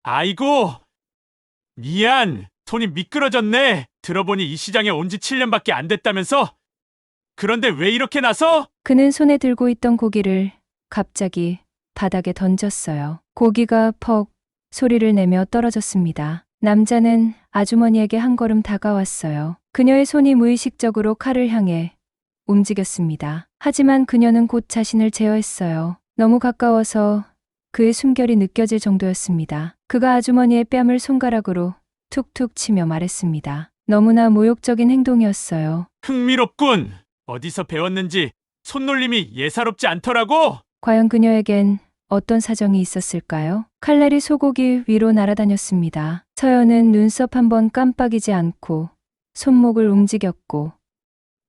아이고, 미안. 손이 미끄러졌네. 들어보니 이 시장에 온 지 7년밖에 안 됐다면서? 그런데 왜 이렇게 나서? 그는 손에 들고 있던 고기를 갑자기 바닥에 던졌어요. 고기가 퍽 소리를 내며 떨어졌습니다. 남자는 아주머니에게 한 걸음 다가왔어요. 그녀의 손이 무의식적으로 칼을 향해 움직였습니다. 하지만 그녀는 곧 자신을 제어했어요. 너무 가까워서 그의 숨결이 느껴질 정도였습니다. 그가 아주머니의 뺨을 손가락으로 툭툭 치며 말했습니다. 너무나 모욕적인 행동이었어요. 흥미롭군. 어디서 배웠는지 손놀림이 예사롭지 않더라고. 과연 그녀에겐 어떤 사정이 있었을까요? 칼날이 소고기 위로 날아다녔습니다. 서연은 눈썹 한번 깜빡이지 않고 손목을 움직였고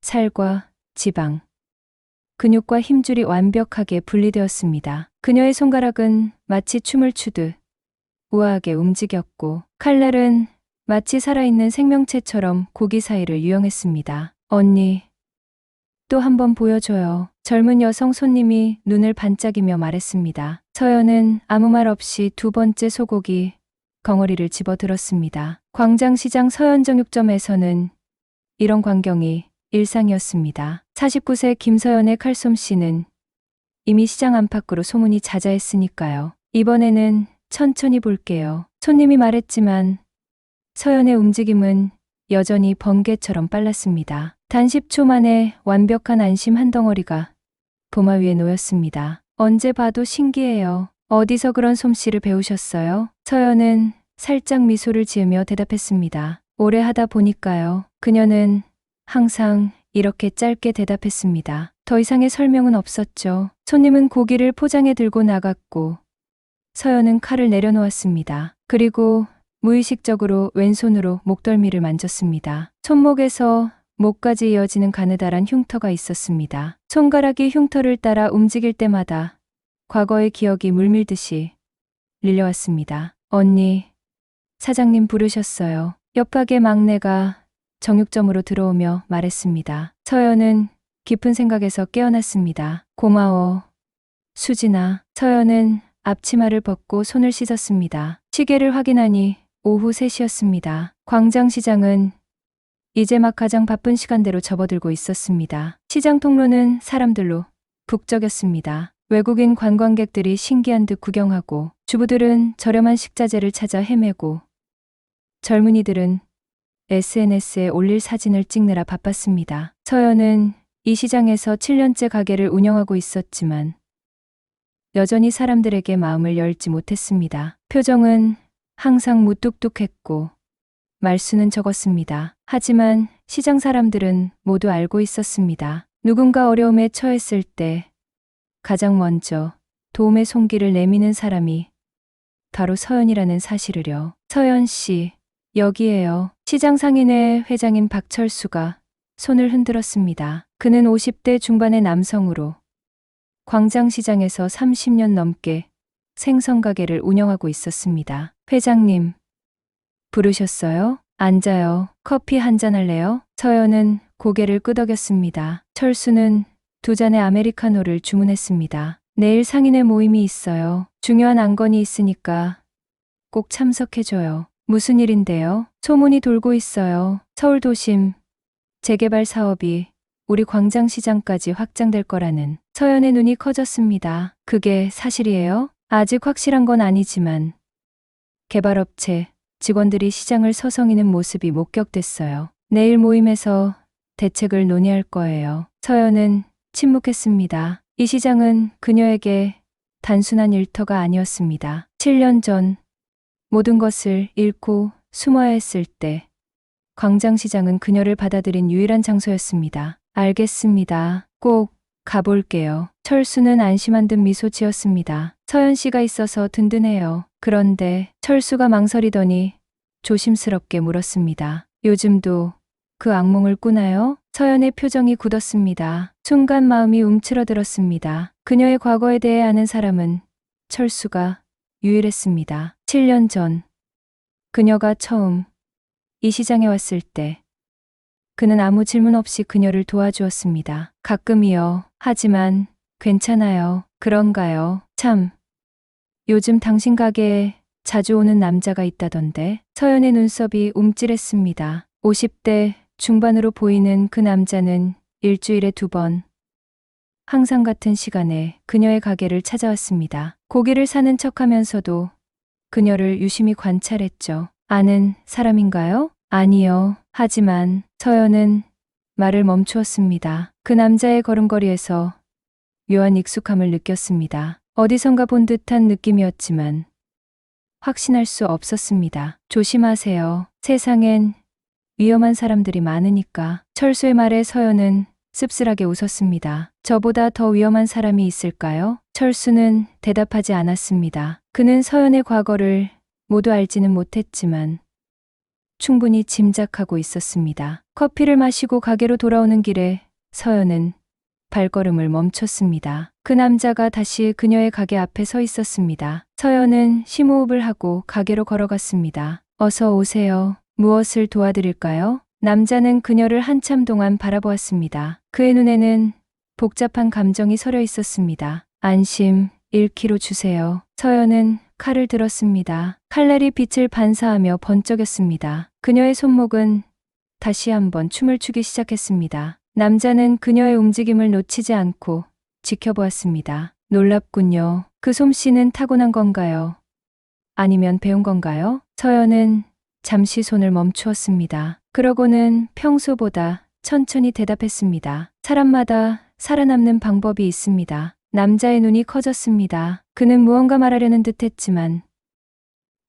살과 지방, 근육과 힘줄이 완벽하게 분리되었습니다. 그녀의 손가락은 마치 춤을 추듯 우아하게 움직였고 칼날은 마치 살아있는 생명체처럼 고기 사이를 유영했습니다. 언니, 또 한 번 보여줘요. 젊은 여성 손님이 눈을 반짝이며 말했습니다. 서연은 아무 말 없이 두 번째 소고기 덩어리를 집어들었습니다. 광장시장 서연정육점에서는 이런 광경이 일상이었습니다. 49세 김서연의 칼솜씨는 이미 시장 안팎으로 소문이 자자했으니까요. 이번에는 천천히 볼게요. 손님이 말했지만 서연의 움직임은 여전히 번개처럼 빨랐습니다. 단 10초 만에 완벽한 안심 한 덩어리가 도마 위에 놓였습니다. 언제 봐도 신기해요. 어디서 그런 솜씨를 배우셨어요? 서연은 살짝 미소를 지으며 대답했습니다. 오래 하다 보니까요. 그녀는 항상 이렇게 짧게 대답했습니다. 더 이상의 설명은 없었죠. 손님은 고기를 포장해 들고 나갔고 서연은 칼을 내려놓았습니다. 그리고 무의식적으로 왼손으로 목덜미를 만졌습니다. 손목에서 목까지 이어지는 가느다란 흉터가 있었습니다. 손가락이 흉터를 따라 움직일 때마다 과거의 기억이 물밀듯이 밀려왔습니다. 언니, 사장님 부르셨어요. 옆 가게 막내가 정육점으로 들어오며 말했습니다. 서연은 깊은 생각에서 깨어났습니다. 고마워, 수진아. 서연은 앞치마를 벗고 손을 씻었습니다. 시계를 확인하니 오후 3시였습니다. 광장시장은 이제 막 가장 바쁜 시간대로 접어들고 있었습니다. 시장 통로는 사람들로 북적였습니다. 외국인 관광객들이 신기한 듯 구경하고 주부들은 저렴한 식자재를 찾아 헤매고 젊은이들은 SNS에 올릴 사진을 찍느라 바빴습니다. 서연은 이 시장에서 7년째 가게를 운영하고 있었지만 여전히 사람들에게 마음을 열지 못했습니다. 표정은 항상 무뚝뚝했고 말수는 적었습니다. 하지만 시장 사람들은 모두 알고 있었습니다. 누군가 어려움에 처했을 때 가장 먼저 도움의 손길을 내미는 사람이 바로 서연이라는 사실을요. 서연 씨, 여기에요. 시장 상인회 회장인 박철수가 손을 흔들었습니다. 그는 50대 중반의 남성으로 광장시장에서 30년 넘게 생선가게를 운영하고 있었습니다. 회장님, 부르셨어요? 앉아요. 커피 한잔 할래요? 서연은 고개를 끄덕였습니다. 철수는 2잔의 아메리카노를 주문했습니다. 내일 상인회 모임이 있어요. 중요한 안건이 있으니까 꼭 참석해줘요. 무슨 일인데요? 소문이 돌고 있어요. 서울 도심 재개발 사업이 우리 광장시장까지 확장될 거라는. 서연의 눈이 커졌습니다. 그게 사실이에요? 아직 확실한 건 아니지만 개발업체 직원들이 시장을 서성이는 모습이 목격됐어요. 내일 모임에서 대책을 논의할 거예요. 서연은 침묵했습니다. 이 시장은 그녀에게 단순한 일터가 아니었습니다. 7년 전 모든 것을 잃고 숨어야 했을 때 광장시장은 그녀를 받아들인 유일한 장소였습니다. 알겠습니다. 꼭 가볼게요. 철수는 안심한 듯 미소 지었습니다. 서연 씨가 있어서 든든해요. 그런데 철수가 망설이더니 조심스럽게 물었습니다. 요즘도 그 악몽을 꾸나요? 서연의 표정이 굳었습니다. 순간 마음이 움츠러들었습니다. 그녀의 과거에 대해 아는 사람은 철수가 유일했습니다. 7년 전 그녀가 처음 이 시장에 왔을 때 그는 아무 질문 없이 그녀를 도와주었습니다. 가끔이요. 하지만 괜찮아요. 그런가요? 참, 요즘 당신 가게에 자주 오는 남자가 있다던데. 서연의 눈썹이 움찔했습니다. 50대 중반으로 보이는 그 남자는 일주일에 2번 항상 같은 시간에 그녀의 가게를 찾아왔습니다. 고기를 사는 척하면서도 그녀를 유심히 관찰했죠. 아는 사람인가요? 아니요. 하지만 서연은 말을 멈추었습니다. 그 남자의 걸음걸이에서 묘한 익숙함을 느꼈습니다. 어디선가 본 듯한 느낌이었지만 확신할 수 없었습니다. 조심하세요. 세상엔 위험한 사람들이 많으니까. 철수의 말에 서연은 씁쓸하게 웃었습니다. 저보다 더 위험한 사람이 있을까요? 철수는 대답하지 않았습니다. 그는 서연의 과거를 모두 알지는 못했지만 충분히 짐작하고 있었습니다. 커피를 마시고 가게로 돌아오는 길에 서연은 발걸음을 멈췄습니다. 그 남자가 다시 그녀의 가게 앞에 서 있었습니다. 서연은 심호흡을 하고 가게로 걸어갔습니다. 어서 오세요. 무엇을 도와드릴까요? 남자는 그녀를 한참 동안 바라보았습니다. 그의 눈에는 복잡한 감정이 서려 있었습니다. 안심 1kg 주세요. 서연은 칼을 들었습니다. 칼날이 빛을 반사하며 번쩍였습니다. 그녀의 손목은 다시 한번 춤을 추기 시작했습니다. 남자는 그녀의 움직임을 놓치지 않고 지켜보았습니다. 놀랍군요. 그 솜씨는 타고난 건가요? 아니면 배운 건가요? 서연은 잠시 손을 멈추었습니다. 그러고는 평소보다 천천히 대답했습니다. 사람마다 살아남는 방법이 있습니다. 남자의 눈이 커졌습니다. 그는 무언가 말하려는 듯 했지만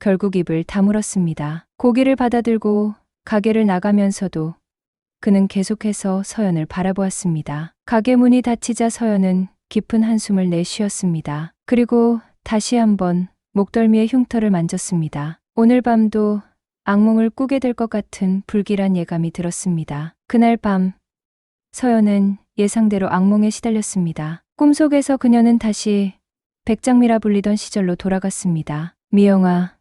결국 입을 다물었습니다. 고기를 받아들고 가게를 나가면서도 그는 계속해서 서연을 바라보았습니다. 가게 문이 닫히자 서연은 깊은 한숨을 내쉬었습니다. 그리고 다시 한번 목덜미의 흉터를 만졌습니다. 오늘 밤도 악몽을 꾸게 될 것 같은 불길한 예감이 들었습니다. 그날 밤 서연은 예상대로 악몽에 시달렸습니다. 꿈속에서 그녀는 다시 백장미라 불리던 시절로 돌아갔습니다. 미영아,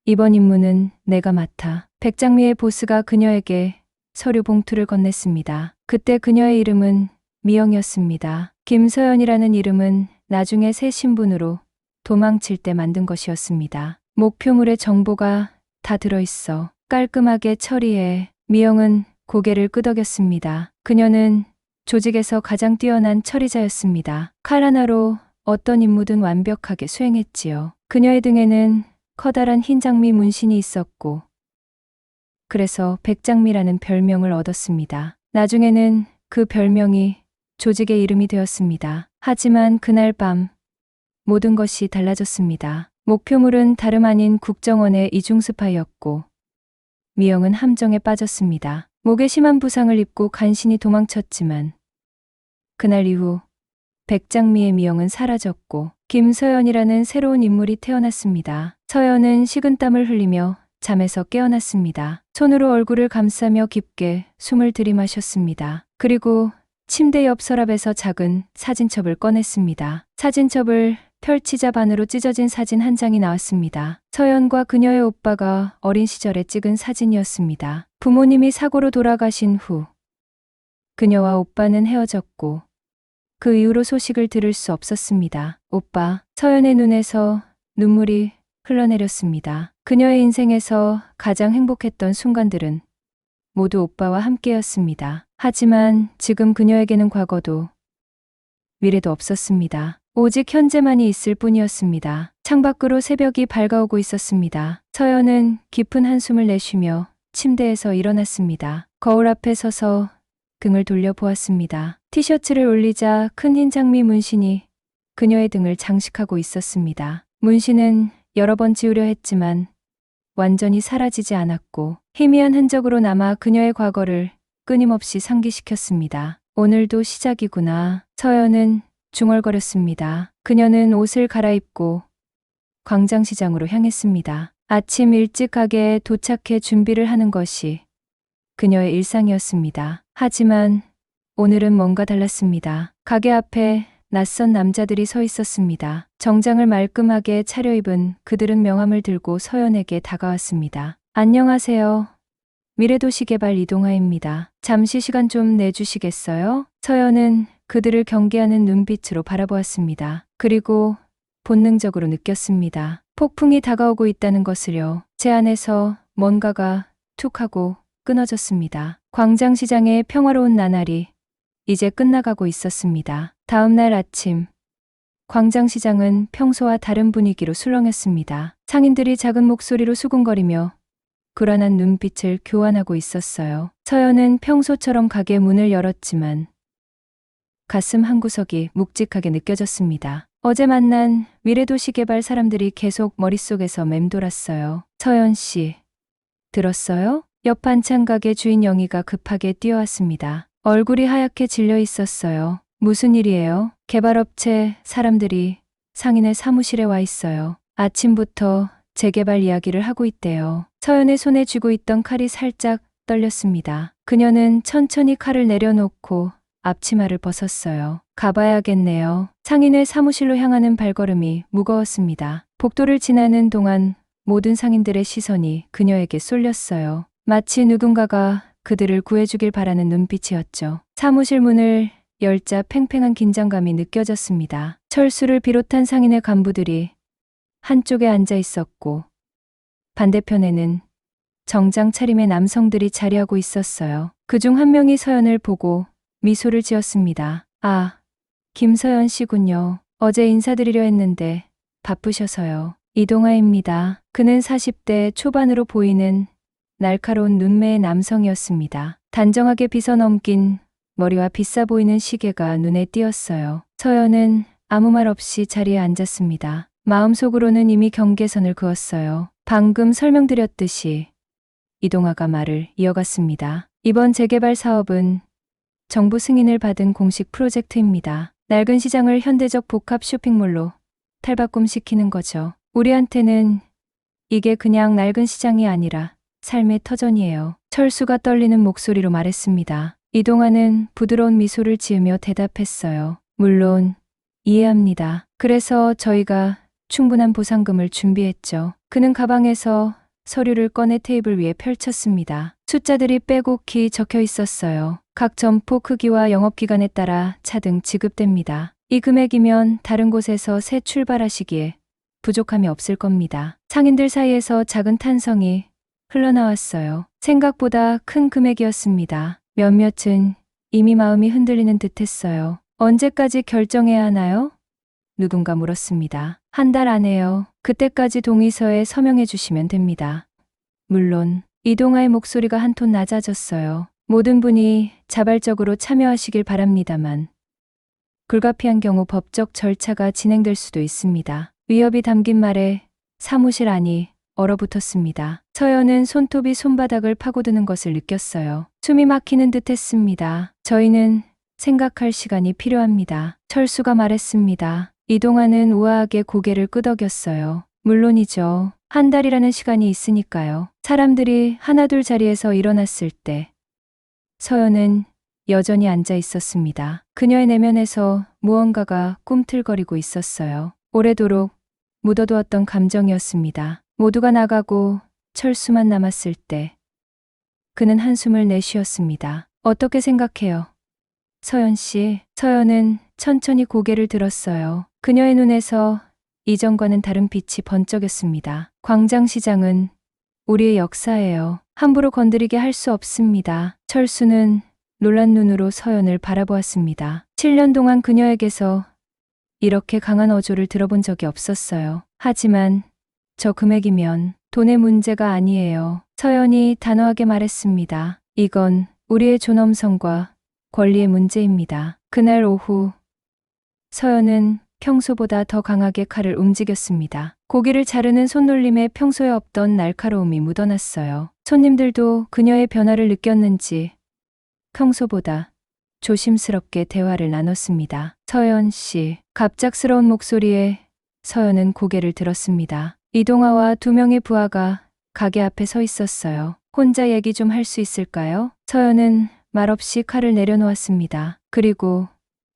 이번 임무는 내가 맡아. 백장미의 보스가 그녀에게 서류 봉투를 건넸습니다. 그때 그녀의 이름은 미영이었습니다. 김서연이라는 이름은 나중에 새 신분으로 도망칠 때 만든 것이었습니다. 목표물의 정보가 다 들어있어. 깔끔하게 처리해. 미영은 고개를 끄덕였습니다. 그녀는 조직에서 가장 뛰어난 처리자였습니다. 칼 하나로 어떤 임무든 완벽하게 수행했지요. 그녀의 등에는 커다란 흰 장미 문신이 있었고 그래서 백장미라는 별명을 얻었습니다. 나중에는 그 별명이 조직의 이름이 되었습니다. 하지만 그날 밤 모든 것이 달라졌습니다. 목표물은 다름 아닌 국정원의 이중스파이였고 미영은 함정에 빠졌습니다. 목에 심한 부상을 입고 간신히 도망쳤지만 그날 이후 백장미의 미영은 사라졌고 김서연이라는 새로운 인물이 태어났습니다. 서연은 식은땀을 흘리며 잠에서 깨어났습니다. 손으로 얼굴을 감싸며 깊게 숨을 들이마셨습니다. 그리고 침대 옆 서랍에서 작은 사진첩을 꺼냈습니다. 사진첩을 펼치자 반으로 찢어진 사진 한 장이 나왔습니다. 서연과 그녀의 오빠가 어린 시절에 찍은 사진이었습니다. 부모님이 사고로 돌아가신 후 그녀와 오빠는 헤어졌고 그 이후로 소식을 들을 수 없었습니다. 오빠, 서연의 눈에서 눈물이 흘러내렸습니다. 그녀의 인생에서 가장 행복했던 순간들은 모두 오빠와 함께였습니다. 하지만 지금 그녀에게는 과거도 미래도 없었습니다. 오직 현재만이 있을 뿐이었습니다. 창밖으로 새벽이 밝아오고 있었습니다. 서연은 깊은 한숨을 내쉬며 침대에서 일어났습니다. 거울 앞에 서서 등을 돌려보았습니다. 티셔츠를 올리자 큰 흰 장미 문신이 그녀의 등을 장식하고 있었습니다. 문신은 여러 번 지우려 했지만 완전히 사라지지 않았고 희미한 흔적으로 남아 그녀의 과거를 끊임없이 상기시켰습니다. 오늘도 시작이구나. 서연은 중얼거렸습니다. 그녀는 옷을 갈아입고 광장시장으로 향했습니다. 아침 일찍 가게에 도착해 준비를 하는 것이 그녀의 일상이었습니다. 하지만 오늘은 뭔가 달랐습니다. 가게 앞에 낯선 남자들이 서 있었습니다. 정장을 말끔하게 차려입은 그들은 명함을 들고 서연에게 다가왔습니다. 안녕하세요. 미래도시개발 이동하입니다. 잠시 시간 좀 내주시겠어요? 서연은 그들을 경계하는 눈빛으로 바라보았습니다. 그리고 본능적으로 느꼈습니다. 폭풍이 다가오고 있다는 것을요. 제 안에서 뭔가가 툭 하고 끊어졌습니다. 광장시장의 평화로운 나날이 이제 끝나가고 있었습니다. 다음 날 아침, 광장시장은 평소와 다른 분위기로 술렁였습니다. 상인들이 작은 목소리로 수군거리며 불안한 눈빛을 교환하고 있었어요. 서연은 평소처럼 가게 문을 열었지만 가슴 한구석이 묵직하게 느껴졌습니다. 어제 만난 미래도시개발 사람들이 계속 머릿속에서 맴돌았어요. 서연 씨, 들었어요? 옆 반찬 가게 주인 영희가 급하게 뛰어왔습니다. 얼굴이 하얗게 질려 있었어요. 무슨 일이에요? 개발업체 사람들이 상인의 사무실에 와 있어요. 아침부터 재개발 이야기를 하고 있대요. 서연의 손에 쥐고 있던 칼이 살짝 떨렸습니다. 그녀는 천천히 칼을 내려놓고 앞치마를 벗었어요. 가봐야겠네요. 상인의 사무실로 향하는 발걸음이 무거웠습니다. 복도를 지나는 동안 모든 상인들의 시선이 그녀에게 쏠렸어요. 마치 누군가가 그들을 구해주길 바라는 눈빛이었죠. 사무실 문을 열자 팽팽한 긴장감이 느껴졌습니다. 철수를 비롯한 상인의 간부들이 한쪽에 앉아 있었고 반대편에는 정장 차림의 남성들이 자리하고 있었어요. 그중 한 명이 서연을 보고 미소를 지었습니다. 아, 김서연 씨군요. 어제 인사드리려 했는데 바쁘셔서요. 이동아입니다. 그는 40대 초반으로 보이는 날카로운 눈매의 남성이었습니다. 단정하게 빗어넘긴 머리와 비싸 보이는 시계가 눈에 띄었어요. 서연은 아무 말 없이 자리에 앉았습니다. 마음속으로는 이미 경계선을 그었어요. 방금 설명드렸듯이 이동아가 말을 이어갔습니다. 이번 재개발 사업은 정부 승인을 받은 공식 프로젝트입니다. 낡은 시장을 현대적 복합 쇼핑몰로 탈바꿈시키는 거죠. 우리한테는 이게 그냥 낡은 시장이 아니라 삶의 터전이에요. 철수가 떨리는 목소리로 말했습니다. 이동아는 부드러운 미소를 지으며 대답했어요. 물론 이해합니다. 그래서 저희가 충분한 보상금을 준비했죠. 그는 가방에서 서류를 꺼내 테이블 위에 펼쳤습니다. 숫자들이 빼곡히 적혀 있었어요. 각 점포 크기와 영업기간에 따라 차등 지급됩니다. 이 금액이면 다른 곳에서 새 출발하시기에 부족함이 없을 겁니다. 상인들 사이에서 작은 탄성이 흘러나왔어요. 생각보다 큰 금액이었습니다. 몇몇은 이미 마음이 흔들리는 듯했어요. 언제까지 결정해야 하나요? 누군가 물었습니다. 한 달 안에요. 그때까지 동의서에 서명해 주시면 됩니다. 물론 이동아의 목소리가 한 톤 낮아졌어요. 모든 분이 자발적으로 참여하시길 바랍니다만 불가피한 경우 법적 절차가 진행될 수도 있습니다. 위협이 담긴 말에 사무실 안이 얼어붙었습니다. 서연은 손톱이 손바닥을 파고드는 것을 느꼈어요. 숨이 막히는 듯 했습니다. 저희는 생각할 시간이 필요합니다. 철수가 말했습니다. 이동아는 우아하게 고개를 끄덕였어요. 물론이죠. 한 달이라는 시간이 있으니까요. 사람들이 하나둘 자리에서 일어났을 때 서연은 여전히 앉아 있었습니다. 그녀의 내면에서 무언가가 꿈틀거리고 있었어요. 오래도록 묻어두었던 감정이었습니다. 모두가 나가고 철수만 남았을 때 그는 한숨을 내쉬었습니다. 어떻게 생각해요? 서연 씨. 서연은 천천히 고개를 들었어요. 그녀의 눈에서 이전과는 다른 빛이 번쩍였습니다. 광장시장은 우리의 역사예요. 함부로 건드리게 할 수 없습니다. 철수는 놀란 눈으로 서연을 바라보았습니다. 7년 동안 그녀에게서 이렇게 강한 어조를 들어본 적이 없었어요. 하지만 저 금액이면 돈의 문제가 아니에요. 서연이 단호하게 말했습니다. 이건 우리의 존엄성과 권리의 문제입니다. 그날 오후 서연은 평소보다 더 강하게 칼을 움직였습니다. 고기를 자르는 손놀림에 평소에 없던 날카로움이 묻어났어요. 손님들도 그녀의 변화를 느꼈는지 평소보다 조심스럽게 대화를 나눴습니다. 서연 씨. 갑작스러운 목소리에 서연은 고개를 들었습니다. 이동아와 2명의 부하가 가게 앞에 서 있었어요. 혼자 얘기 좀 할 수 있을까요? 서연은 말없이 칼을 내려놓았습니다. 그리고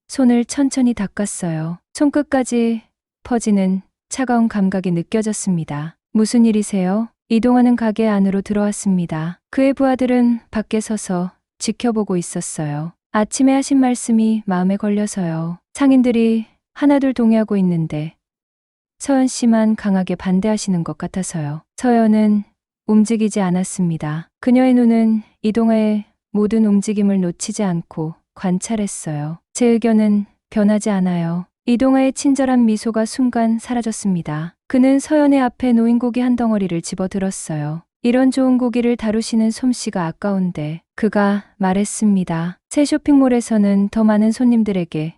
손을 천천히 닦았어요. 손끝까지 퍼지는 차가운 감각이 느껴졌습니다. 무슨 일이세요? 이동아는 가게 안으로 들어왔습니다. 그의 부하들은 밖에 서서 지켜보고 있었어요. 아침에 하신 말씀이 마음에 걸려서요. 상인들이 하나둘 동의하고 있는데 서연 씨만 강하게 반대하시는 것 같아서요. 서연은 움직이지 않았습니다. 그녀의 눈은 이동아의 모든 움직임을 놓치지 않고 관찰했어요. 제 의견은 변하지 않아요. 이동아의 친절한 미소가 순간 사라졌습니다. 그는 서연의 앞에 놓인 고기 한 덩어리를 집어들었어요. 이런 좋은 고기를 다루시는 솜씨가 아까운데 그가 말했습니다. 새 쇼핑몰에서는 더 많은 손님들에게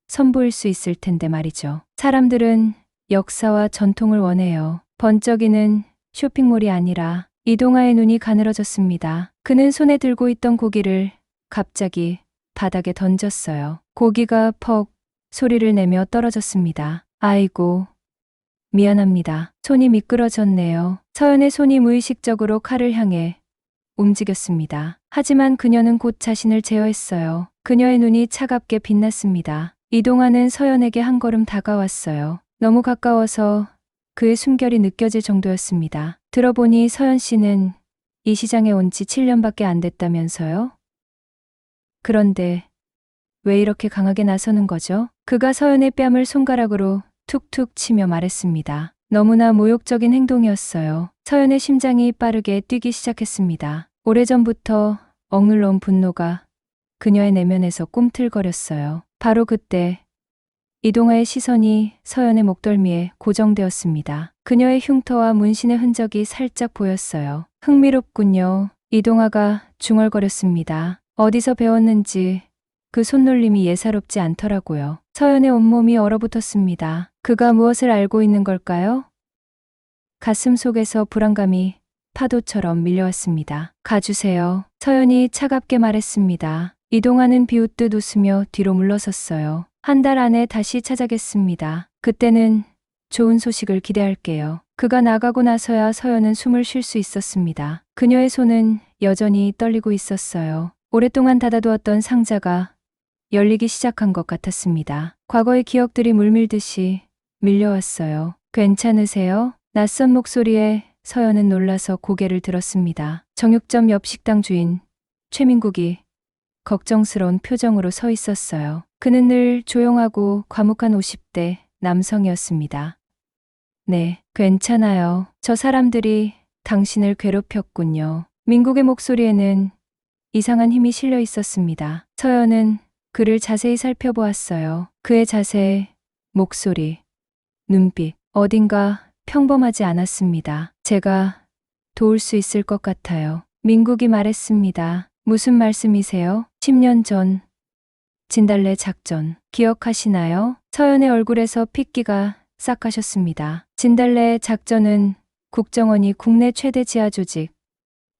선보일 수 있을 텐데 말이죠. 사람들은 역사와 전통을 원해요. 번쩍이는 쇼핑몰이 아니라. 이동아의 눈이 가늘어졌습니다. 그는 손에 들고 있던 고기를 갑자기 바닥에 던졌어요. 고기가 퍽 소리를 내며 떨어졌습니다. 아이고, 미안합니다. 손이 미끄러졌네요. 서연의 손이 무의식적으로 칼을 향해 움직였습니다. 하지만 그녀는 곧 자신을 제어했어요. 그녀의 눈이 차갑게 빛났습니다. 이동아는 서연에게 한 걸음 다가왔어요. 너무 가까워서 그의 숨결이 느껴질 정도였습니다. 들어보니 서연 씨는 이 시장에 온 지 7년밖에 안 됐다면서요? 그런데 왜 이렇게 강하게 나서는 거죠? 그가 서연의 뺨을 손가락으로 툭툭 치며 말했습니다. 너무나 모욕적인 행동이었어요. 서연의 심장이 빠르게 뛰기 시작했습니다. 오래전부터 억눌러 온 분노가 그녀의 내면에서 꿈틀거렸어요. 바로 그때 이동아의 시선이 서연의 목덜미에 고정되었습니다. 그녀의 흉터와 문신의 흔적이 살짝 보였어요. 흥미롭군요. 이동아가 중얼거렸습니다. 어디서 배웠는지 그 손놀림이 예사롭지 않더라고요. 서연의 온몸이 얼어붙었습니다. 그가 무엇을 알고 있는 걸까요? 가슴 속에서 불안감이 파도처럼 밀려왔습니다. 가주세요. 서연이 차갑게 말했습니다. 이동아는 비웃듯 웃으며 뒤로 물러섰어요. 한 달 안에 다시 찾아겠습니다. 그때는 좋은 소식을 기대할게요. 그가 나가고 나서야 서연은 숨을 쉴 수 있었습니다. 그녀의 손은 여전히 떨리고 있었어요. 오랫동안 닫아두었던 상자가 열리기 시작한 것 같았습니다. 과거의 기억들이 물밀듯이 밀려왔어요. 괜찮으세요? 낯선 목소리에 서연은 놀라서 고개를 들었습니다. 정육점 옆 식당 주인 최민국이 걱정스러운 표정으로 서 있었어요. 그는 늘 조용하고 과묵한 50대 남성이었습니다. 네, 괜찮아요. 저 사람들이 당신을 괴롭혔군요. 민국의 목소리에는 이상한 힘이 실려 있었습니다. 서연은 그를 자세히 살펴보았어요. 그의 자세, 목소리, 눈빛, 어딘가 평범하지 않았습니다. 제가 도울 수 있을 것 같아요. 민국이 말했습니다. 무슨 말씀이세요? 10년 전 진달래 작전 기억하시나요? 서연의 얼굴에서 핏기가 싹 가셨습니다. 진달래 작전은 국정원이 국내 최대 지하 조직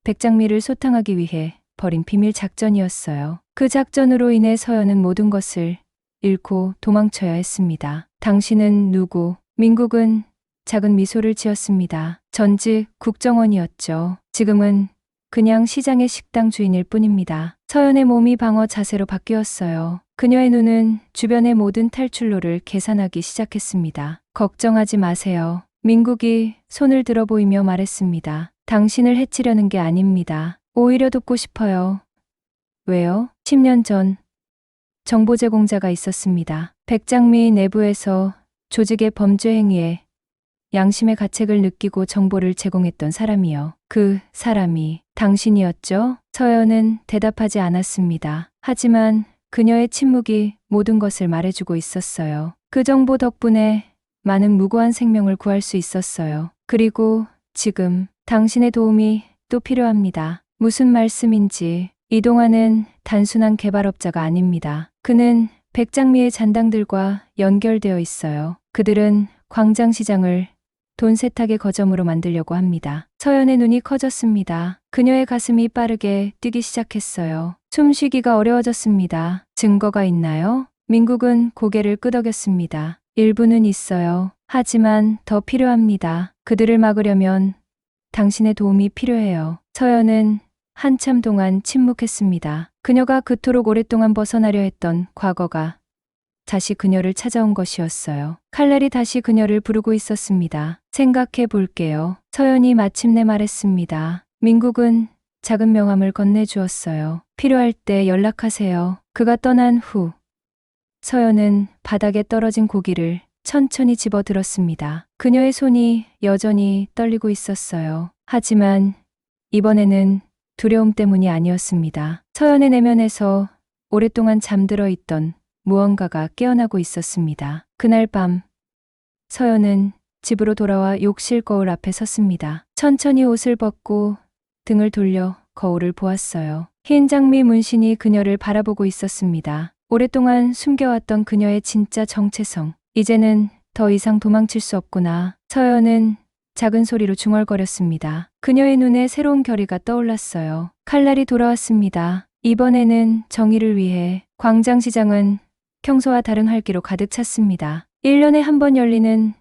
백장미를 소탕하기 위해 벌인 비밀 작전이었어요. 그 작전으로 인해 서연은 모든 것을 잃고 도망쳐야 했습니다. 당신은 누구? 민국은 작은 미소를 지었습니다. 전직 국정원이었죠. 지금은 그냥 시장의 식당 주인일 뿐입니다. 서연의 몸이 방어 자세로 바뀌었어요. 그녀의 눈은 주변의 모든 탈출로를 계산하기 시작했습니다. 걱정하지 마세요. 민국이 손을 들어 보이며 말했습니다. 당신을 해치려는 게 아닙니다. 오히려 돕고 싶어요. 왜요? 10년 전 정보 제공자가 있었습니다. 백장미 내부에서 조직의 범죄 행위에 양심의 가책을 느끼고 정보를 제공했던 사람이요. 그 사람이 당신이었죠? 서연은 대답하지 않았습니다. 하지만 그녀의 침묵이 모든 것을 말해주고 있었어요. 그 정보 덕분에 많은 무고한 생명을 구할 수 있었어요. 그리고 지금 당신의 도움이 또 필요합니다. 무슨 말씀인지. 이동아는 단순한 개발업자가 아닙니다. 그는 백장미의 잔당들과 연결되어 있어요. 그들은 광장시장을 돈 세탁의 거점으로 만들려고 합니다. 서연의 눈이 커졌습니다. 그녀의 가슴이 빠르게 뛰기 시작했어요. 숨쉬기가 어려워졌습니다. 증거가 있나요? 민국은 고개를 끄덕였습니다. 일부는 있어요. 하지만 더 필요합니다. 그들을 막으려면 당신의 도움이 필요해요. 서연은 한참 동안 침묵했습니다. 그녀가 그토록 오랫동안 벗어나려 했던 과거가 다시 그녀를 찾아온 것이었어요. 칼날이 다시 그녀를 부르고 있었습니다. 생각해 볼게요. 서연이 마침내 말했습니다. 민국은 작은 명함을 건네주었어요. 필요할 때 연락하세요. 그가 떠난 후 서연은 바닥에 떨어진 고기를 천천히 집어들었습니다. 그녀의 손이 여전히 떨리고 있었어요. 하지만 이번에는 두려움 때문이 아니었습니다. 서연의 내면에서 오랫동안 잠들어 있던 무언가가 깨어나고 있었습니다. 그날 밤 서연은 집으로 돌아와 욕실 거울 앞에 섰습니다. 천천히 옷을 벗고 등을 돌려 거울을 보았어요. 흰 장미 문신이 그녀를 바라보고 있었습니다. 오랫동안 숨겨왔던 그녀의 진짜 정체성. 이제는 더 이상 도망칠 수 없구나. 서연은 작은 소리로 중얼거렸습니다. 그녀의 눈에 새로운 결의가 떠올랐어요. 칼날이 돌아왔습니다. 이번에는 정의를 위해. 광장시장은 평소와 다른 활기로 가득 찼습니다. 1년에 한 번 열리는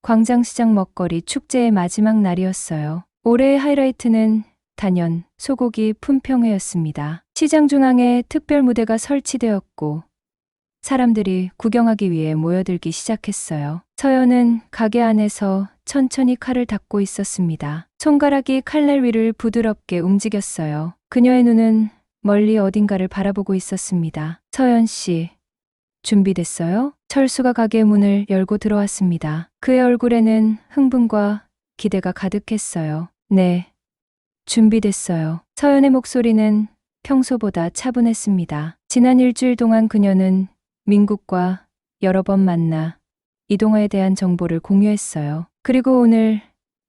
광장시장 먹거리 축제의 마지막 날이었어요. 올해의 하이라이트는 단연 소고기 품평회였습니다. 시장 중앙에 특별 무대가 설치되었고 사람들이 구경하기 위해 모여들기 시작했어요. 서연은 가게 안에서 천천히 칼을 닦고 있었습니다. 손가락이 칼날 위를 부드럽게 움직였어요. 그녀의 눈은 멀리 어딘가를 바라보고 있었습니다. 서연 씨, 준비됐어요? 철수가 가게 문을 열고 들어왔습니다. 그의 얼굴에는 흥분과 기대가 가득했어요. 네, 준비됐어요. 서연의 목소리는 평소보다 차분했습니다. 지난 일주일 동안 그녀는 민국과 여러 번 만나 이동화에 대한 정보를 공유했어요. 그리고 오늘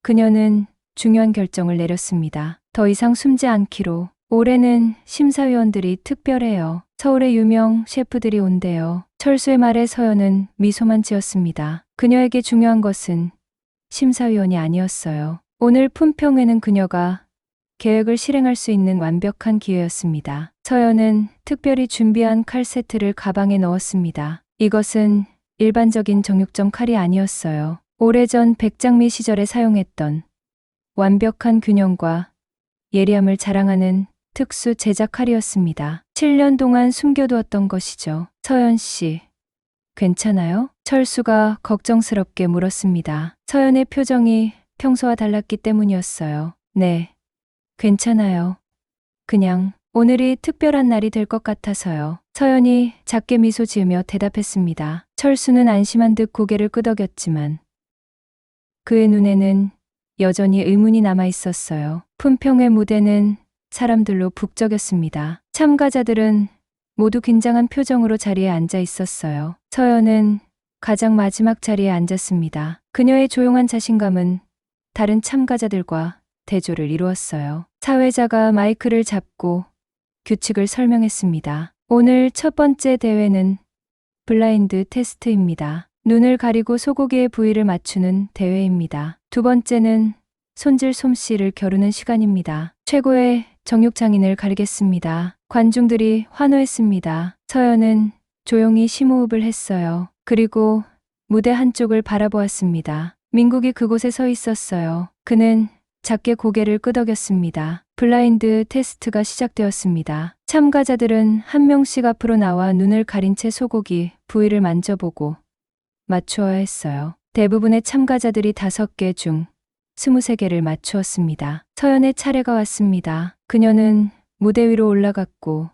그녀는 중요한 결정을 내렸습니다. 더 이상 숨지 않기로. 올해는 심사위원들이 특별해요. 서울의 유명 셰프들이 온대요. 철수의 말에 서연은 미소만 지었습니다. 그녀에게 중요한 것은 심사위원이 아니었어요. 오늘 품평회는 그녀가 계획을 실행할 수 있는 완벽한 기회였습니다. 서연은 특별히 준비한 칼 세트를 가방에 넣었습니다. 이것은 일반적인 정육점 칼이 아니었어요. 오래전 백장미 시절에 사용했던 완벽한 균형과 예리함을 자랑하는 특수 제작 칼이었습니다. 7년 동안 숨겨두었던 것이죠. 서연 씨, 괜찮아요? 철수가 걱정스럽게 물었습니다. 서연의 표정이 평소와 달랐기 때문이었어요. 네, 괜찮아요. 그냥 오늘이 특별한 날이 될 것 같아서요. 서연이 작게 미소 지으며 대답했습니다. 철수는 안심한 듯 고개를 끄덕였지만 그의 눈에는 여전히 의문이 남아 있었어요. 품평회 무대는 사람들로 북적였습니다. 참가자들은 모두 긴장한 표정으로 자리에 앉아 있었어요. 서연은 가장 마지막 자리에 앉았습니다. 그녀의 조용한 자신감은 다른 참가자들과 대조를 이루었어요. 사회자가 마이크를 잡고 규칙을 설명했습니다. 오늘 첫 번째 대회는 블라인드 테스트입니다. 눈을 가리고 소고기의 부위를 맞추는 대회입니다. 두 번째는 손질 솜씨를 겨루는 시간입니다. 최고의 정육장인을 가리겠습니다. 관중들이 환호했습니다. 서연은 조용히 심호흡을 했어요. 그리고 무대 한쪽을 바라보았습니다. 민국이 그곳에 서 있었어요. 그는 작게 고개를 끄덕였습니다. 블라인드 테스트가 시작되었습니다. 참가자들은 한 명씩 앞으로 나와 눈을 가린 채 소고기 부위를 만져보고 맞추어야 했어요. 대부분의 참가자들이 5개 중 23개를 맞추었습니다. 서연의 차례가 왔습니다. 그녀는 무대 위로 올라갔고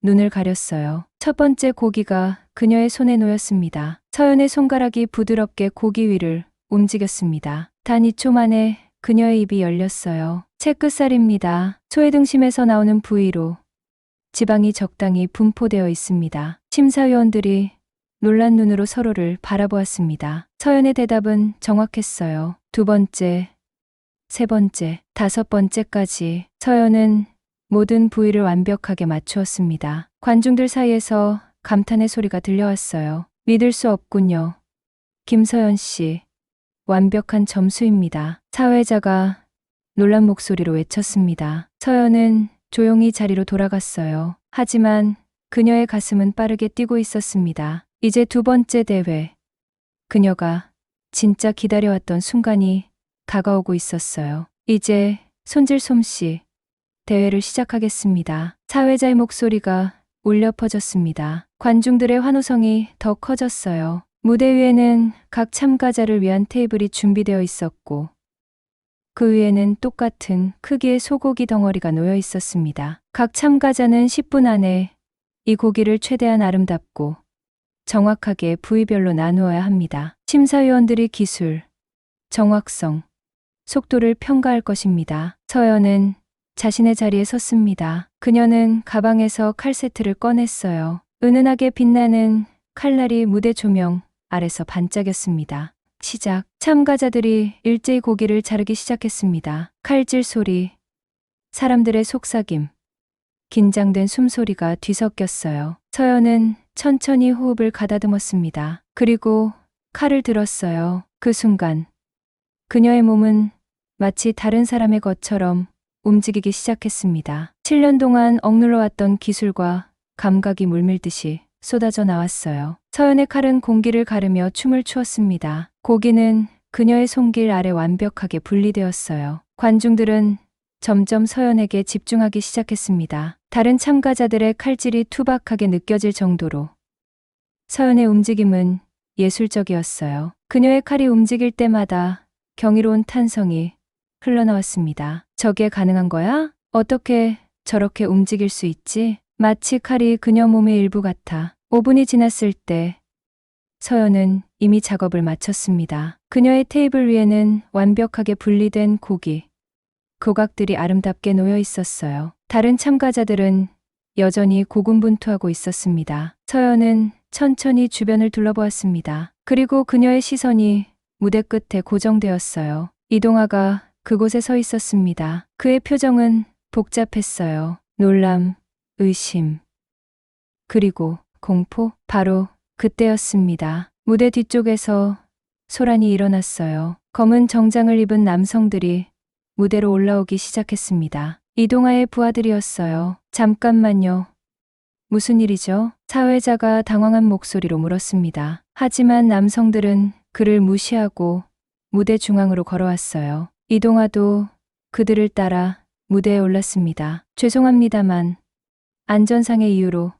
눈을 가렸어요. 첫 번째 고기가 그녀의 손에 놓였습니다. 서연의 손가락이 부드럽게 고기 위를 움직였습니다. 단 2초 만에 그녀의 입이 열렸어요. 채끝살입니다. 소의 등심에서 나오는 부위로 지방이 적당히 분포되어 있습니다. 심사위원들이 놀란 눈으로 서로를 바라보았습니다. 서연의 대답은 정확했어요. 두 번째, 세 번째, 5번째까지 서연은 모든 부위를 완벽하게 맞추었습니다. 관중들 사이에서 감탄의 소리가 들려왔어요. 믿을 수 없군요. 김서연 씨, 완벽한 점수입니다. 사회자가 놀란 목소리로 외쳤습니다. 서연은 조용히 자리로 돌아갔어요. 하지만 그녀의 가슴은 빠르게 뛰고 있었습니다. 이제 두 번째 대회. 그녀가 진짜 기다려왔던 순간이 다가오고 있었어요. 이제 손질 솜씨 대회를 시작하겠습니다. 사회자의 목소리가 울려 퍼졌습니다. 관중들의 환호성이 더 커졌어요. 무대 위에는 각 참가자를 위한 테이블이 준비되어 있었고 그 위에는 똑같은 크기의 소고기 덩어리가 놓여 있었습니다. 각 참가자는 10분 안에 이 고기를 최대한 아름답고 정확하게 부위별로 나누어야 합니다. 심사위원들이 기술, 정확성, 속도를 평가할 것입니다. 서연은 자신의 자리에 섰습니다. 그녀는 가방에서 칼 세트를 꺼냈어요. 은은하게 빛나는 칼날이 무대 조명 아래서 반짝였습니다. 시작. 참가자들이 일제히 고기를 자르기 시작했습니다. 칼질 소리, 사람들의 속삭임, 긴장된 숨소리가 뒤섞였어요. 서연은 천천히 호흡을 가다듬었습니다. 그리고 칼을 들었어요. 그 순간 그녀의 몸은 마치 다른 사람의 것처럼 움직이기 시작했습니다. 7년 동안 억눌러왔던 기술과 감각이 물밀듯이 쏟아져 나왔어요. 서연의 칼은 공기를 가르며 춤을 추었습니다. 고기는 그녀의 손길 아래 완벽하게 분리되었어요. 관중들은 점점 서연에게 집중하기 시작했습니다. 다른 참가자들의 칼질이 투박하게 느껴질 정도로 서연의 움직임은 예술적이었어요. 그녀의 칼이 움직일 때마다 경이로운 탄성이 흘러나왔습니다. 저게 가능한 거야? 어떻게 저렇게 움직일 수 있지? 마치 칼이 그녀 몸의 일부 같아. 5분이 지났을 때 서연은 이미 작업을 마쳤습니다. 그녀의 테이블 위에는 완벽하게 분리된 고기, 조각들이 아름답게 놓여 있었어요. 다른 참가자들은 여전히 고군분투하고 있었습니다. 서연은 천천히 주변을 둘러보았습니다. 그리고 그녀의 시선이 무대 끝에 고정되었어요. 이동화가 그곳에 서 있었습니다. 그의 표정은 복잡했어요. 놀람, 의심, 그리고 공포. 바로 그때였습니다. 무대 뒤쪽에서 소란이 일어났어요. 검은 정장을 입은 남성들이 무대로 올라오기 시작했습니다. 이동화의 부하들이었어요. 잠깐만요. 무슨 일이죠? 사회자가 당황한 목소리로 물었습니다. 하지만 남성들은 그를 무시하고 무대 중앙으로 걸어왔어요. 이동화도 그들을 따라 무대에 올랐습니다. 죄송합니다만 안전상의 이유로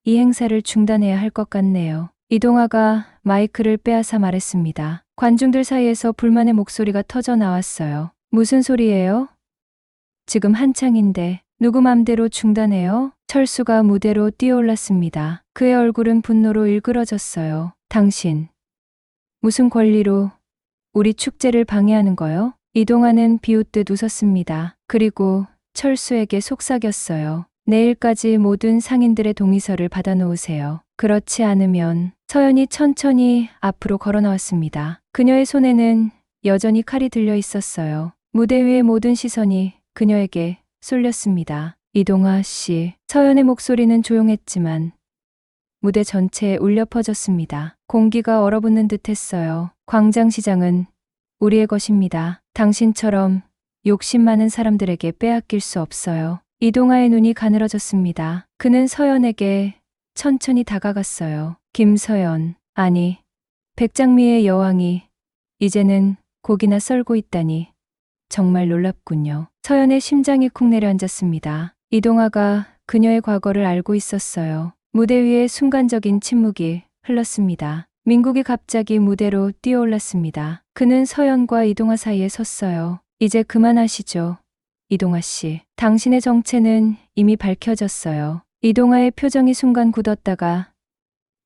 이 행사를 중단해야 할 것 같네요. 이동화가 마이크를 빼앗아 말했습니다. 관중들 사이에서 불만의 목소리가 터져 나왔어요. 무슨 소리예요? 지금 한창인데 누구 맘대로 중단해요? 철수가 무대로 뛰어올랐습니다. 그의 얼굴은 분노로 일그러졌어요. 당신, 무슨 권리로 우리 축제를 방해하는 거요? 이동화는 비웃듯 웃었습니다. 그리고 철수에게 속삭였어요. 내일까지 모든 상인들의 동의서를 받아놓으세요. 그렇지 않으면. 서연이 천천히 앞으로 걸어 나왔습니다. 그녀의 손에는 여전히 칼이 들려 있었어요. 무대 위의 모든 시선이 그녀에게 쏠렸습니다. 이동화 씨. 서연의 목소리는 조용했지만 무대 전체에 울려 퍼졌습니다. 공기가 얼어붙는 듯 했어요. 광장시장은 우리의 것입니다. 당신처럼 욕심 많은 사람들에게 빼앗길 수 없어요. 이동화의 눈이 가늘어졌습니다. 그는 서연에게 천천히 다가갔어요. 김서연, 아니, 백장미의 여왕이 이제는 고기나 썰고 있다니 정말 놀랍군요. 서연의 심장이 쿵 내려앉았습니다. 이동화가 그녀의 과거를 알고 있었어요. 무대 위에 순간적인 침묵이 흘렀습니다. 민국이 갑자기 무대로 뛰어올랐습니다. 그는 서연과 이동화 사이에 섰어요. 이제 그만하시죠. 이동화 씨. 당신의 정체는 이미 밝혀졌어요. 이동화의 표정이 순간 굳었다가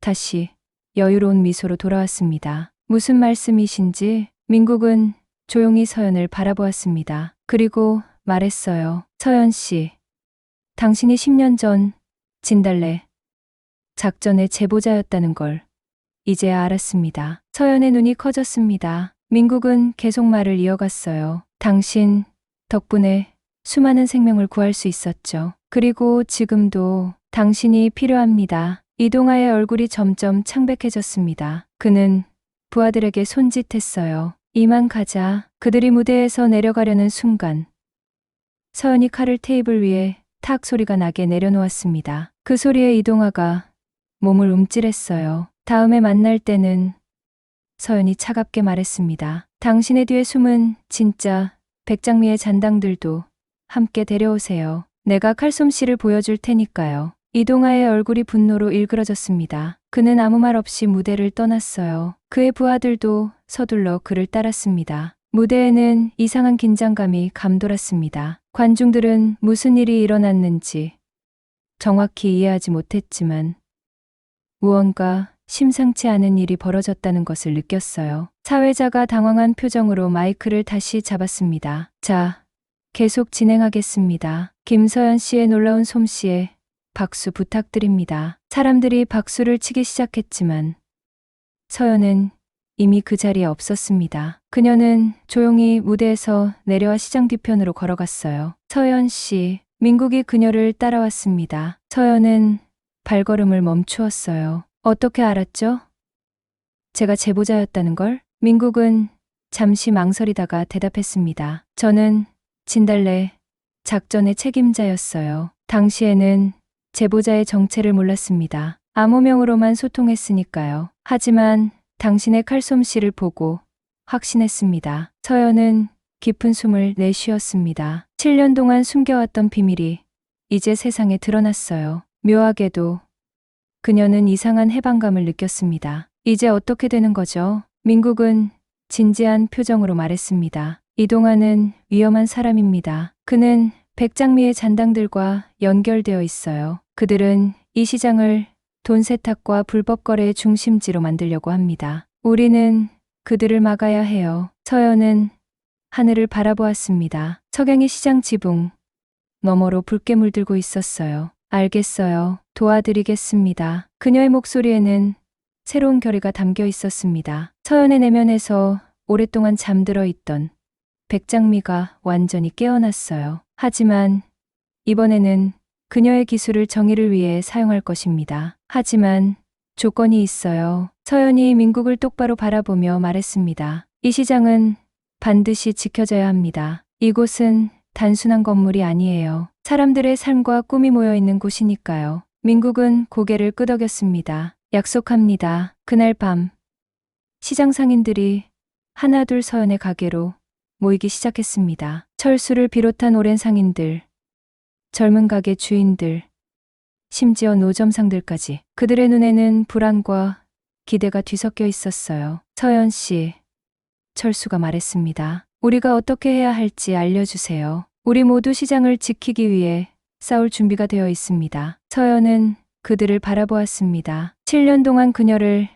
다시 여유로운 미소로 돌아왔습니다. 무슨 말씀이신지? 민국은 조용히 서연을 바라보았습니다. 그리고 말했어요. 서연 씨. 당신이 10년 전 진달래 작전의 제보자였다는 걸 이제야 알았습니다. 서연의 눈이 커졌습니다. 민국은 계속 말을 이어갔어요. 당신 덕분에 수많은 생명을 구할 수 있었죠. 그리고 지금도 당신이 필요합니다. 이동화의 얼굴이 점점 창백해졌습니다. 그는 부하들에게 손짓했어요. 이만 가자. 그들이 무대에서 내려가려는 순간 서연이 칼을 테이블 위에 탁 소리가 나게 내려놓았습니다. 그 소리에 이동화가 몸을 움찔했어요. 다음에 만날 때는 서연이 차갑게 말했습니다. 당신의 뒤에 숨은 진짜 백장미의 잔당들도 함께 데려오세요. 내가 칼솜씨를 보여줄 테니까요. 이동화의 얼굴이 분노로 일그러졌습니다. 그는 아무 말 없이 무대를 떠났어요. 그의 부하들도 서둘러 그를 따랐습니다. 무대에는 이상한 긴장감이 감돌았습니다. 관중들은 무슨 일이 일어났는지 정확히 이해하지 못했지만 무언가 심상치 않은 일이 벌어졌다는 것을 느꼈어요. 사회자가 당황한 표정으로 마이크를 다시 잡았습니다. 자, 계속 진행하겠습니다. 김서연 씨의 놀라운 솜씨에 박수 부탁드립니다. 사람들이 박수를 치기 시작했지만 서연은 이미 그 자리에 없었습니다. 그녀는 조용히 무대에서 내려와 시장 뒤편으로 걸어갔어요. 서연 씨, 민국이 그녀를 따라왔습니다. 서연은 발걸음을 멈추었어요. 어떻게 알았죠? 제가 제보자였다는 걸? 민국은 잠시 망설이다가 대답했습니다. 저는 진달래 작전의 책임자였어요. 당시에는 제보자의 정체를 몰랐습니다. 암호명으로만 소통했으니까요. 하지만 당신의 칼솜씨를 보고 확신했습니다. 서연은 깊은 숨을 내쉬었습니다. 7년 동안 숨겨왔던 비밀이 이제 세상에 드러났어요. 묘하게도 그녀는 이상한 해방감을 느꼈습니다. 이제 어떻게 되는 거죠? 민국은 진지한 표정으로 말했습니다. 이동환은 위험한 사람입니다. 그는 백장미의 잔당들과 연결되어 있어요. 그들은 이 시장을 돈 세탁과 불법 거래의 중심지로 만들려고 합니다. 우리는 그들을 막아야 해요. 서연은 하늘을 바라보았습니다. 석양이 시장 지붕 너머로 붉게 물들고 있었어요. 알겠어요. 도와드리겠습니다. 그녀의 목소리에는 새로운 결의가 담겨 있었습니다. 서연의 내면에서 오랫동안 잠들어 있던 백장미가 완전히 깨어났어요. 하지만 이번에는 그녀의 기술을 정의를 위해 사용할 것입니다. 하지만 조건이 있어요. 서연이 민국을 똑바로 바라보며 말했습니다. 이 시장은 반드시 지켜져야 합니다. 이곳은 단순한 건물이 아니에요. 사람들의 삶과 꿈이 모여 있는 곳이니까요. 민국은 고개를 끄덕였습니다. 약속합니다. 그날 밤 시장 상인들이 하나둘 서연의 가게로 모이기 시작했습니다. 철수를 비롯한 오랜 상인들, 젊은 가게 주인들, 심지어 노점상들까지. 그들의 눈에는 불안과 기대가 뒤섞여 있었어요. 서연 씨, 철수가 말했습니다. 우리가 어떻게 해야 할지 알려주세요. 우리 모두 시장을 지키기 위해 싸울 준비가 되어 있습니다. 서연은 그들을 바라보았습니다. 7년 동안 그녀를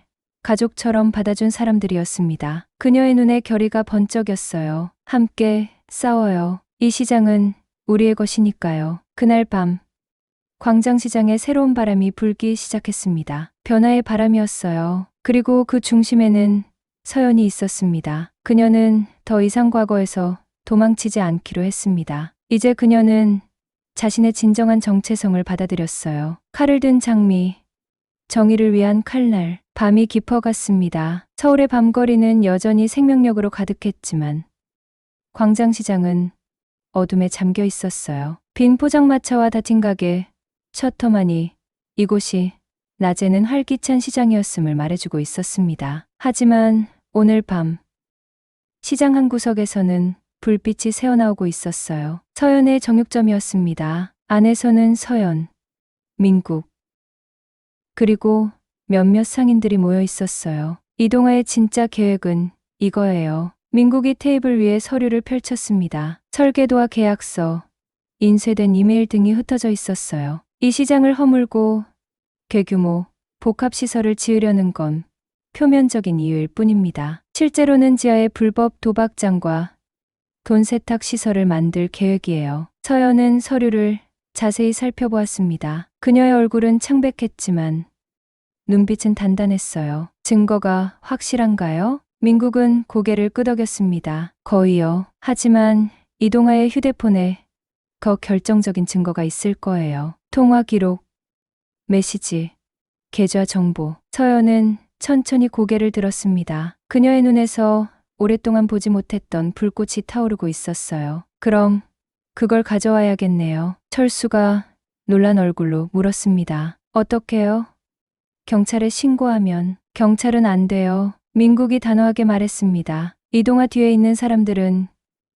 가족처럼 받아준 사람들이었습니다. 그녀의 눈에 결의가 번쩍였어요. 함께 싸워요. 이 시장은 우리의 것이니까요. 그날 밤 광장시장에 새로운 바람이 불기 시작했습니다. 변화의 바람이었어요. 그리고 그 중심에는 서연이 있었습니다. 그녀는 더 이상 과거에서 도망치지 않기로 했습니다. 이제 그녀는 자신의 진정한 정체성을 받아들였어요. 칼을 든 장미, 정의를 위한 칼날. 밤이 깊어갔습니다. 서울의 밤거리는 여전히 생명력으로 가득했지만 광장시장은 어둠에 잠겨 있었어요. 빈 포장마차와 닫힌 가게, 셔터만이 이곳이 낮에는 활기찬 시장이었음을 말해주고 있었습니다. 하지만 오늘 밤 시장 한 구석에서는 불빛이 새어나오고 있었어요. 서연의 정육점이었습니다. 안에서는 서연, 민국, 그리고 몇몇 상인들이 모여 있었어요. 이동화의 진짜 계획은 이거예요. 민국이 테이블 위에 서류를 펼쳤습니다. 설계도와 계약서, 인쇄된 이메일 등이 흩어져 있었어요. 이 시장을 허물고 대규모 복합시설을 지으려는 건 표면적인 이유일 뿐입니다. 실제로는 지하에 불법 도박장과 돈 세탁 시설을 만들 계획이에요. 서연은 서류를 자세히 살펴보았습니다. 그녀의 얼굴은 창백했지만 눈빛은 단단했어요. 증거가 확실한가요? 민국은 고개를 끄덕였습니다. 거의요. 하지만 이동화의 휴대폰에 더 결정적인 증거가 있을 거예요. 통화 기록, 메시지, 계좌 정보. 서연은 천천히 고개를 들었습니다. 그녀의 눈에서 오랫동안 보지 못했던 불꽃이 타오르고 있었어요. 그럼 그걸 가져와야겠네요. 철수가 놀란 얼굴로 물었습니다. 어떻게요? 경찰에 신고하면. 경찰은 안 돼요. 민국이 단호하게 말했습니다. 이동화 뒤에 있는 사람들은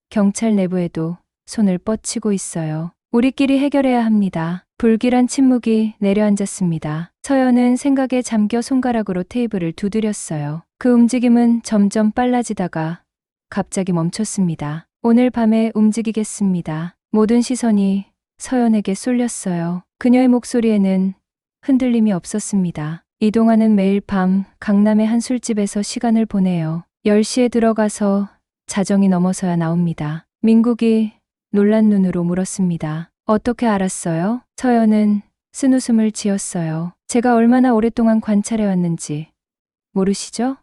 경찰 내부에도 손을 뻗치고 있어요. 우리끼리 해결해야 합니다. 불길한 침묵이 내려앉았습니다. 서연은 생각에 잠겨 손가락으로 테이블을 두드렸어요. 그 움직임은 점점 빨라지다가 갑자기 멈췄습니다. 오늘 밤에 움직이겠습니다. 모든 시선이 서연에게 쏠렸어요. 그녀의 목소리에는 흔들림이 없었습니다. 이동화는 매일 밤 강남의 한 술집에서 시간을 보내요. 10시에 들어가서 자정이 넘어서야 나옵니다. 민국이 놀란 눈으로 물었습니다. 어떻게 알았어요? 서연은 쓴웃음을 지었어요. 제가 얼마나 오랫동안 관찰해왔는지 모르시죠?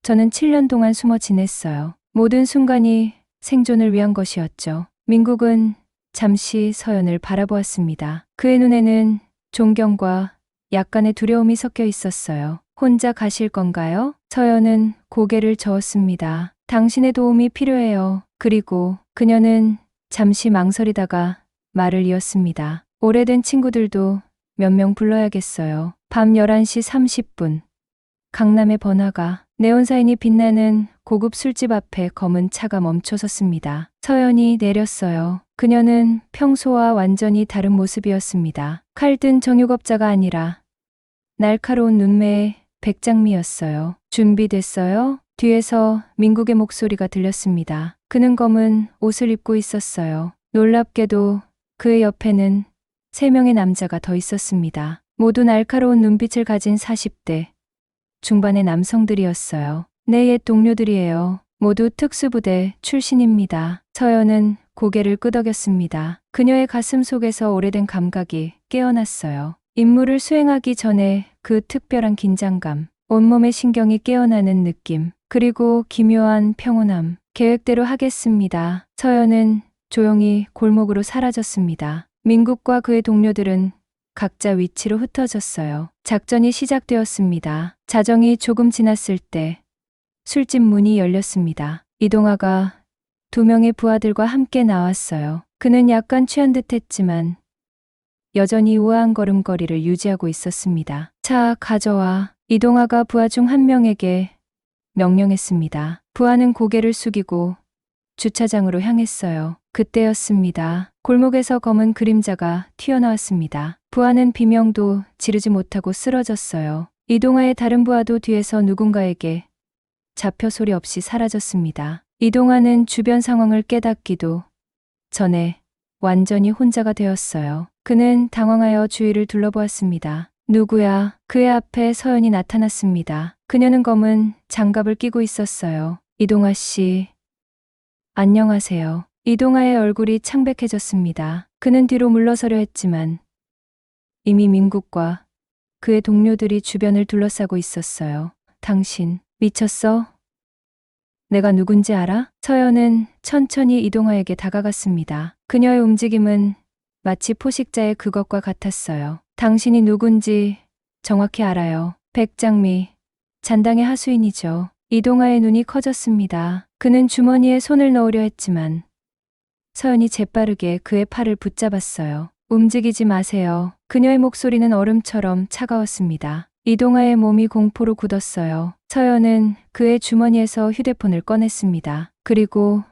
저는 7년 동안 숨어 지냈어요. 모든 순간이 생존을 위한 것이었죠. 민국은 잠시 서연을 바라보았습니다. 그의 눈에는 존경과 약간의 두려움이 섞여 있었어요. 혼자 가실 건가요? 서연은 고개를 저었습니다. 당신의 도움이 필요해요. 그리고 그녀는 잠시 망설이다가 말을 이었습니다. 오래된 친구들도 몇 명 불러야겠어요. 밤 11시 30분. 강남의 번화가, 네온사인이 빛나는 고급 술집 앞에 검은 차가 멈춰 섰습니다. 서연이 내렸어요. 그녀는 평소와 완전히 다른 모습이었습니다. 칼든 정육업자가 아니라 날카로운 눈매의 백장미였어요. 준비됐어요? 뒤에서 민국의 목소리가 들렸습니다. 그는 검은 옷을 입고 있었어요. 놀랍게도 그의 옆에는 3명의 남자가 더 있었습니다. 모두 날카로운 눈빛을 가진 40대 중반의 남성들이었어요. 내 옛 동료들이에요. 모두 특수부대 출신입니다. 서연은 고개를 끄덕였습니다. 그녀의 가슴 속에서 오래된 감각이 깨어났어요. 임무를 수행하기 전에 그 특별한 긴장감, 온몸의 신경이 깨어나는 느낌, 그리고 기묘한 평온함. 계획대로 하겠습니다. 서연은 조용히 골목으로 사라졌습니다. 민국과 그의 동료들은 각자 위치로 흩어졌어요. 작전이 시작되었습니다. 자정이 조금 지났을 때 술집 문이 열렸습니다. 이동화가 2명의 부하들과 함께 나왔어요. 그는 약간 취한 듯 했지만 여전히 우아한 걸음걸이를 유지하고 있었습니다. 차 가져와. 이동화가 부하 중 한 명에게 명령했습니다. 부하는 고개를 숙이고 주차장으로 향했어요. 그때였습니다. 골목에서 검은 그림자가 튀어나왔습니다. 부하는 비명도 지르지 못하고 쓰러졌어요. 이동화의 다른 부하도 뒤에서 누군가에게 잡혀 소리 없이 사라졌습니다. 이동화는 주변 상황을 깨닫기도 전에 완전히 혼자가 되었어요. 그는 당황하여 주위를 둘러보았습니다. 누구야? 그의 앞에 서연이 나타났습니다. 그녀는 검은 장갑을 끼고 있었어요. 이동화 씨. 안녕하세요. 이동화의 얼굴이 창백해졌습니다. 그는 뒤로 물러서려 했지만 이미 민국과 그의 동료들이 주변을 둘러싸고 있었어요. 당신 미쳤어? 내가 누군지 알아? 서연은 천천히 이동화에게 다가갔습니다. 그녀의 움직임은 마치 포식자의 그것과 같았어요. 당신이 누군지 정확히 알아요. 백장미, 잔당의 하수인이죠. 이동화의 눈이 커졌습니다. 그는 주머니에 손을 넣으려 했지만 서연이 재빠르게 그의 팔을 붙잡았어요. 움직이지 마세요. 그녀의 목소리는 얼음처럼 차가웠습니다. 이동화의 몸이 공포로 굳었어요. 서연은 그의 주머니에서 휴대폰을 꺼냈습니다. 그리고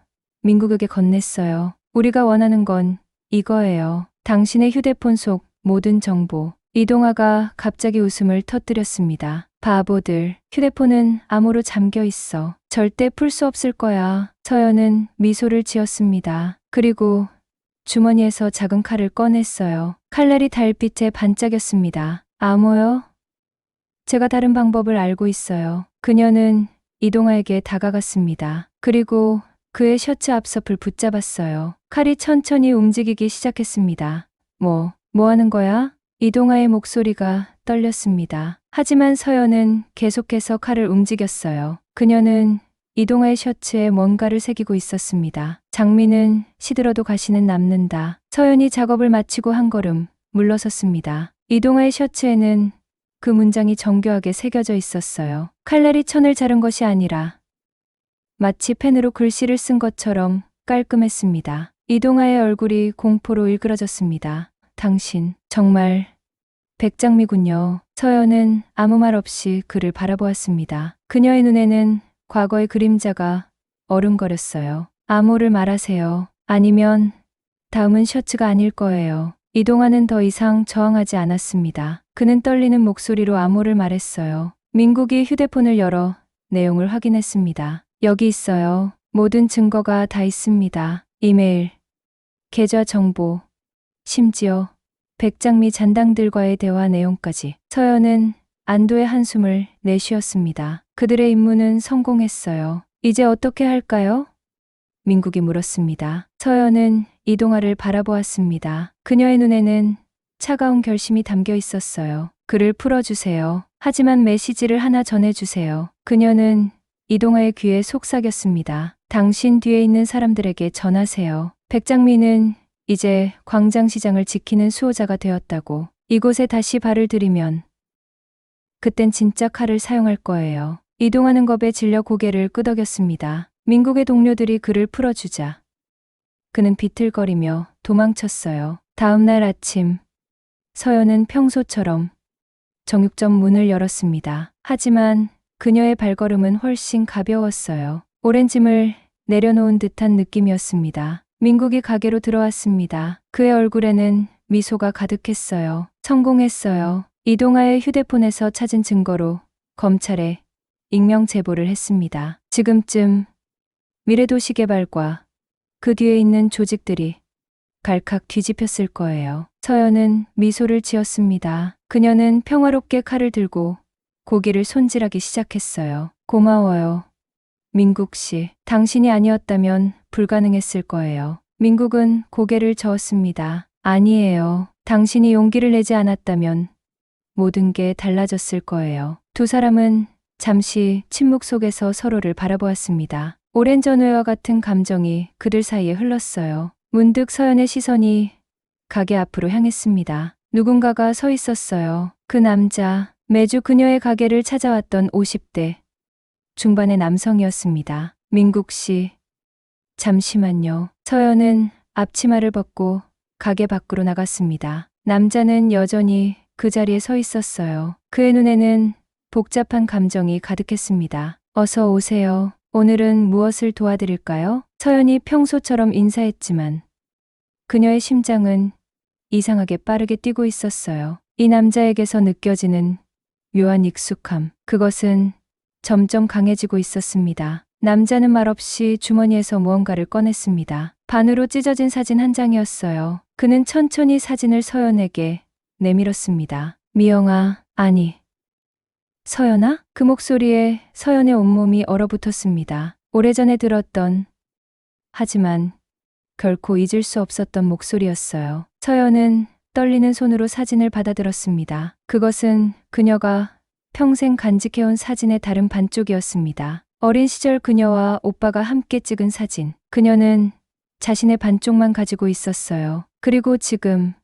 민국에게 건넸어요. 우리가 원하는 건 이거예요. 당신의 휴대폰 속 모든 정보. 이동화가 갑자기 웃음을 터뜨렸습니다. 바보들, 휴대폰은 암호로 잠겨 있어. 절대 풀 수 없을 거야. 서연은 미소를 지었습니다. 그리고 주머니에서 작은 칼을 꺼냈어요. 칼날이 달빛에 반짝였습니다. 암호요? 제가 다른 방법을 알고 있어요. 그녀는 이동화에게 다가갔습니다. 그리고 그의 셔츠 앞섭을 붙잡았어요. 칼이 천천히 움직이기 시작했습니다. 뭐 하는 거야? 이동화의 목소리가 떨렸습니다. 하지만 서연은 계속해서 칼을 움직였어요. 그녀는 이동화의 셔츠에 뭔가를 새기고 있었습니다. 장미는 시들어도 가시는 남는다. 서연이 작업을 마치고 한 걸음 물러섰습니다. 이동화의 셔츠에는 그 문장이 정교하게 새겨져 있었어요. 칼날이 천을 자른 것이 아니라 마치 펜으로 글씨를 쓴 것처럼 깔끔했습니다. 이동화의 얼굴이 공포로 일그러졌습니다. 당신 정말 백장미군요. 서연은 아무 말 없이 그를 바라보았습니다. 그녀의 눈에는 과거의 그림자가 어른거렸어요. 암호를 말하세요. 아니면 다음은 셔츠가 아닐 거예요. 이동화는 더 이상 저항하지 않았습니다. 그는 떨리는 목소리로 암호를 말했어요. 민국이 휴대폰을 열어 내용을 확인했습니다. 여기 있어요. 모든 증거가 다 있습니다. 이메일, 계좌 정보, 심지어 백장미 잔당들과의 대화 내용까지. 서연은 안도의 한숨을 내쉬었습니다. 그들의 임무는 성공했어요. 이제 어떻게 할까요? 민국이 물었습니다. 서연은 이동화를 바라보았습니다. 그녀의 눈에는 차가운 결심이 담겨 있었어요. 그를 풀어주세요. 하지만 메시지를 하나 전해주세요. 그녀는 이동화의 귀에 속삭였습니다. 당신 뒤에 있는 사람들에게 전하세요. 백장미는 이제 광장시장을 지키는 수호자가 되었다고. 이곳에 다시 발을 들이면 그땐 진짜 칼을 사용할 거예요. 이동하는 겁에 질려 고개를 끄덕였습니다. 민국의 동료들이 그를 풀어주자 그는 비틀거리며 도망쳤어요. 다음 날 아침 서연은 평소처럼 정육점 문을 열었습니다. 하지만 그녀의 발걸음은 훨씬 가벼웠어요. 오랜 짐을 내려놓은 듯한 느낌이었습니다. 민국이 가게로 들어왔습니다. 그의 얼굴에는 미소가 가득했어요. 성공했어요. 이동하의 휴대폰에서 찾은 증거로 검찰에 익명 제보를 했습니다. 지금쯤 미래도시개발과 그 뒤에 있는 조직들이 갈칵 뒤집혔을 거예요. 서연은 미소를 지었습니다. 그녀는 평화롭게 칼을 들고 고기를 손질하기 시작했어요. 고마워요. 민국 씨, 당신이 아니었다면 불가능했을 거예요. 민국은 고개를 저었습니다. 아니에요. 당신이 용기를 내지 않았다면 모든 게 달라졌을 거예요. 두 사람은 잠시 침묵 속에서 서로를 바라보았습니다. 오랜 전후와 같은 감정이 그들 사이에 흘렀어요. 문득 서연의 시선이 가게 앞으로 향했습니다. 누군가가 서 있었어요. 그 남자, 매주 그녀의 가게를 찾아왔던 50대 중반의 남성이었습니다. 민국 씨, 잠시만요. 서연은 앞치마를 벗고 가게 밖으로 나갔습니다. 남자는 여전히 그 자리에 서 있었어요. 그의 눈에는 복잡한 감정이 가득했습니다. 어서 오세요. 오늘은 무엇을 도와드릴까요? 서연이 평소처럼 인사했지만 그녀의 심장은 이상하게 빠르게 뛰고 있었어요. 이 남자에게서 느껴지는 묘한 익숙함, 그것은 점점 강해지고 있었습니다. 남자는 말없이 주머니에서 무언가를 꺼냈습니다. 반으로 찢어진 사진 한 장이었어요. 그는 천천히 사진을 서연에게 내밀었습니다. 미영아, 아니. 서연아? 그 목소리에 서연의 온몸이 얼어붙었습니다. 오래전에 들었던, 하지만 결코 잊을 수 없었던 목소리였어요. 서연은 떨리는 손으로 사진을 받아들었습니다. 그것은 그녀가 평생 간직해온 사진의 다른 반쪽이었습니다. 어린 시절 그녀와 오빠가 함께 찍은 사진. 그녀는 자신의 반쪽만 가지고 있었어요. 그리고 지금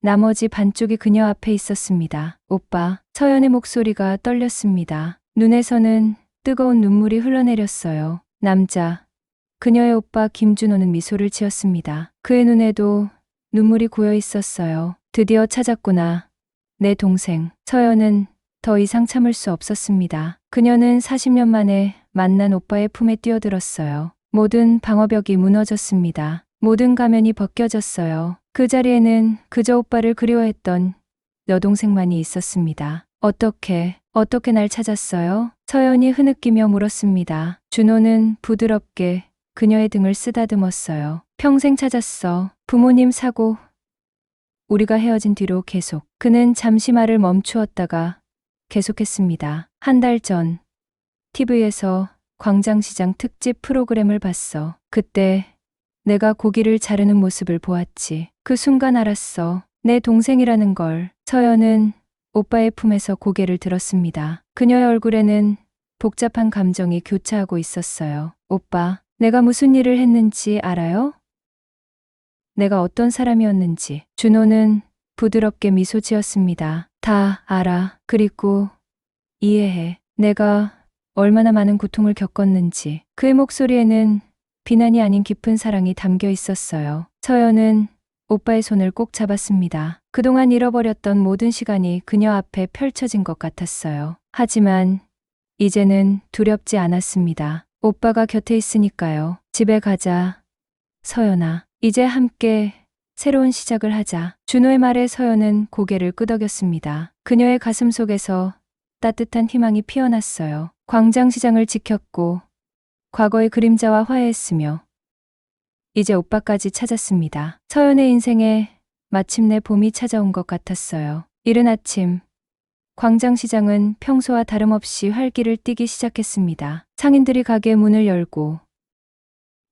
나머지 반쪽이 그녀 앞에 있었습니다. 오빠, 서연의 목소리가 떨렸습니다. 눈에서는 뜨거운 눈물이 흘러내렸어요. 남자, 그녀의 오빠 김준호는 미소를 지었습니다. 그의 눈에도 눈물이 고여 있었어요. 드디어 찾았구나. 내 동생. 서연은 더 이상 참을 수 없었습니다. 그녀는 40년 만에 만난 오빠의 품에 뛰어들었어요. 모든 방어벽이 무너졌습니다. 모든 가면이 벗겨졌어요. 그 자리에는 그저 오빠를 그리워했던 여동생만이 있었습니다. 어떻게 날 찾았어요? 서연이 흐느끼며 물었습니다. 준호는 부드럽게 그녀의 등을 쓰다듬었어요. 평생 찾았어. 부모님 사고, 우리가 헤어진 뒤로 계속. 그는 잠시 말을 멈추었다가 계속했습니다. 한 달 전, TV에서 광장시장 특집 프로그램을 봤어. 그때 내가 고기를 자르는 모습을 보았지. 그 순간 알았어. 내 동생이라는 걸. 서연은 오빠의 품에서 고개를 들었습니다. 그녀의 얼굴에는 복잡한 감정이 교차하고 있었어요. 오빠, 내가 무슨 일을 했는지 알아요? 내가 어떤 사람이었는지. 준호는 부드럽게 미소 지었습니다. 다 알아. 그리고 이해해. 내가 얼마나 많은 고통을 겪었는지. 그의 목소리에는 비난이 아닌 깊은 사랑이 담겨 있었어요. 서연은 오빠의 손을 꼭 잡았습니다. 그동안 잃어버렸던 모든 시간이 그녀 앞에 펼쳐진 것 같았어요. 하지만 이제는 두렵지 않았습니다. 오빠가 곁에 있으니까요. 집에 가자. 서연아, 이제 함께 새로운 시작을 하자. 준호의 말에 서연은 고개를 끄덕였습니다. 그녀의 가슴 속에서 따뜻한 희망이 피어났어요. 광장시장을 지켰고 과거의 그림자와 화해했으며 이제 오빠까지 찾았습니다. 서연의 인생에 마침내 봄이 찾아온 것 같았어요. 이른 아침 광장시장은 평소와 다름없이 활기를 띠기 시작했습니다. 상인들이 가게 문을 열고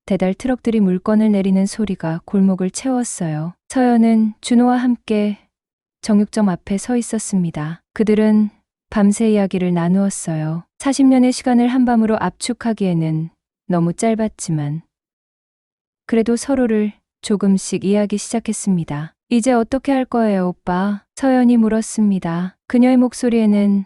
대달 트럭들이 물건을 내리는 소리가 골목을 채웠어요. 서연은 준호와 함께 정육점 앞에 서 있었습니다. 그들은 밤새 이야기를 나누었어요. 40년의 시간을 한밤으로 압축하기에는 너무 짧았지만 그래도 서로를 조금씩 이해하기 시작했습니다. 이제 어떻게 할 거예요, 오빠? 서연이 물었습니다. 그녀의 목소리에는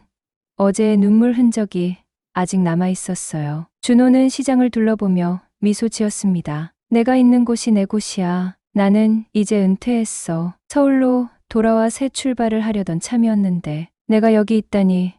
어제의 눈물 흔적이 아직 남아 있었어요. 준호는 시장을 둘러보며 미소 지었습니다. 내가 있는 곳이 내 곳이야. 나는 이제 은퇴했어. 서울로 돌아와 새 출발을 하려던 참이었는데 내가 여기 있다니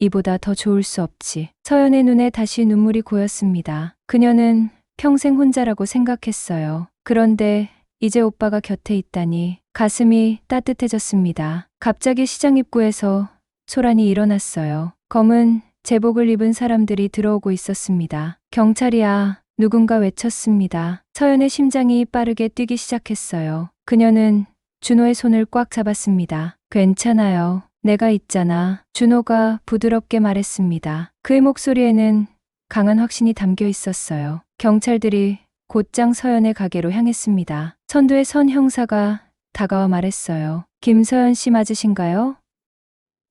이보다 더 좋을 수 없지. 서연의 눈에 다시 눈물이 고였습니다. 그녀는 평생 혼자라고 생각했어요. 그런데 이제 오빠가 곁에 있다니 가슴이 따뜻해졌습니다. 갑자기 시장 입구에서 소란이 일어났어요. 검은 제복을 입은 사람들이 들어오고 있었습니다. 경찰이야. 누군가 외쳤습니다. 서연의 심장이 빠르게 뛰기 시작했어요. 그녀는 준호의 손을 꽉 잡았습니다. 괜찮아요. 내가 있잖아. 준호가 부드럽게 말했습니다. 그의 목소리에는 강한 확신이 담겨 있었어요. 경찰들이 곧장 서연의 가게로 향했습니다. 선두의 선 형사가 다가와 말했어요. 김서연 씨 맞으신가요?